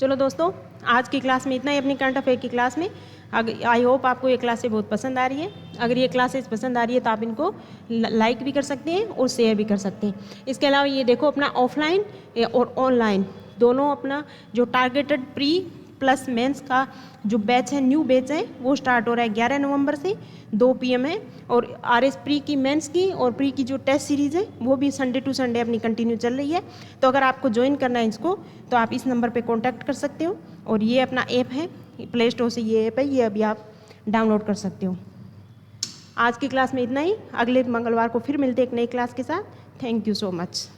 चलो दोस्तों, आज की क्लास में इतना ही अपनी करंट अफेयर की क्लास में। आई होप आपको ये क्लासें बहुत पसंद आ रही है। अगर ये क्लासेस पसंद आ रही है तो आप इनको लाइक भी कर सकते हैं और शेयर भी कर सकते हैं। इसके अलावा ये देखो अपना ऑफलाइन और ऑनलाइन दोनों अपना जो टारगेटेड प्री प्लस मेंस का जो बैच है, न्यू बैच है, वो स्टार्ट हो रहा है 11 नवंबर से 2 PM है। और RS प्री की मेंस की और प्री की जो टेस्ट सीरीज़ है वो भी संडे टू संडे अपनी कंटिन्यू चल रही है। तो अगर आपको ज्वाइन करना है इसको तो आप इस नंबर पे कांटेक्ट कर सकते हो। और ये अपना ऐप है, प्ले स्टोर से ये ऐप है, ये अभी आप डाउनलोड कर सकते हो। आज की क्लास में इतना ही, अगले मंगलवार को फिर मिलते हैं एक नई क्लास के साथ। Thank you so much.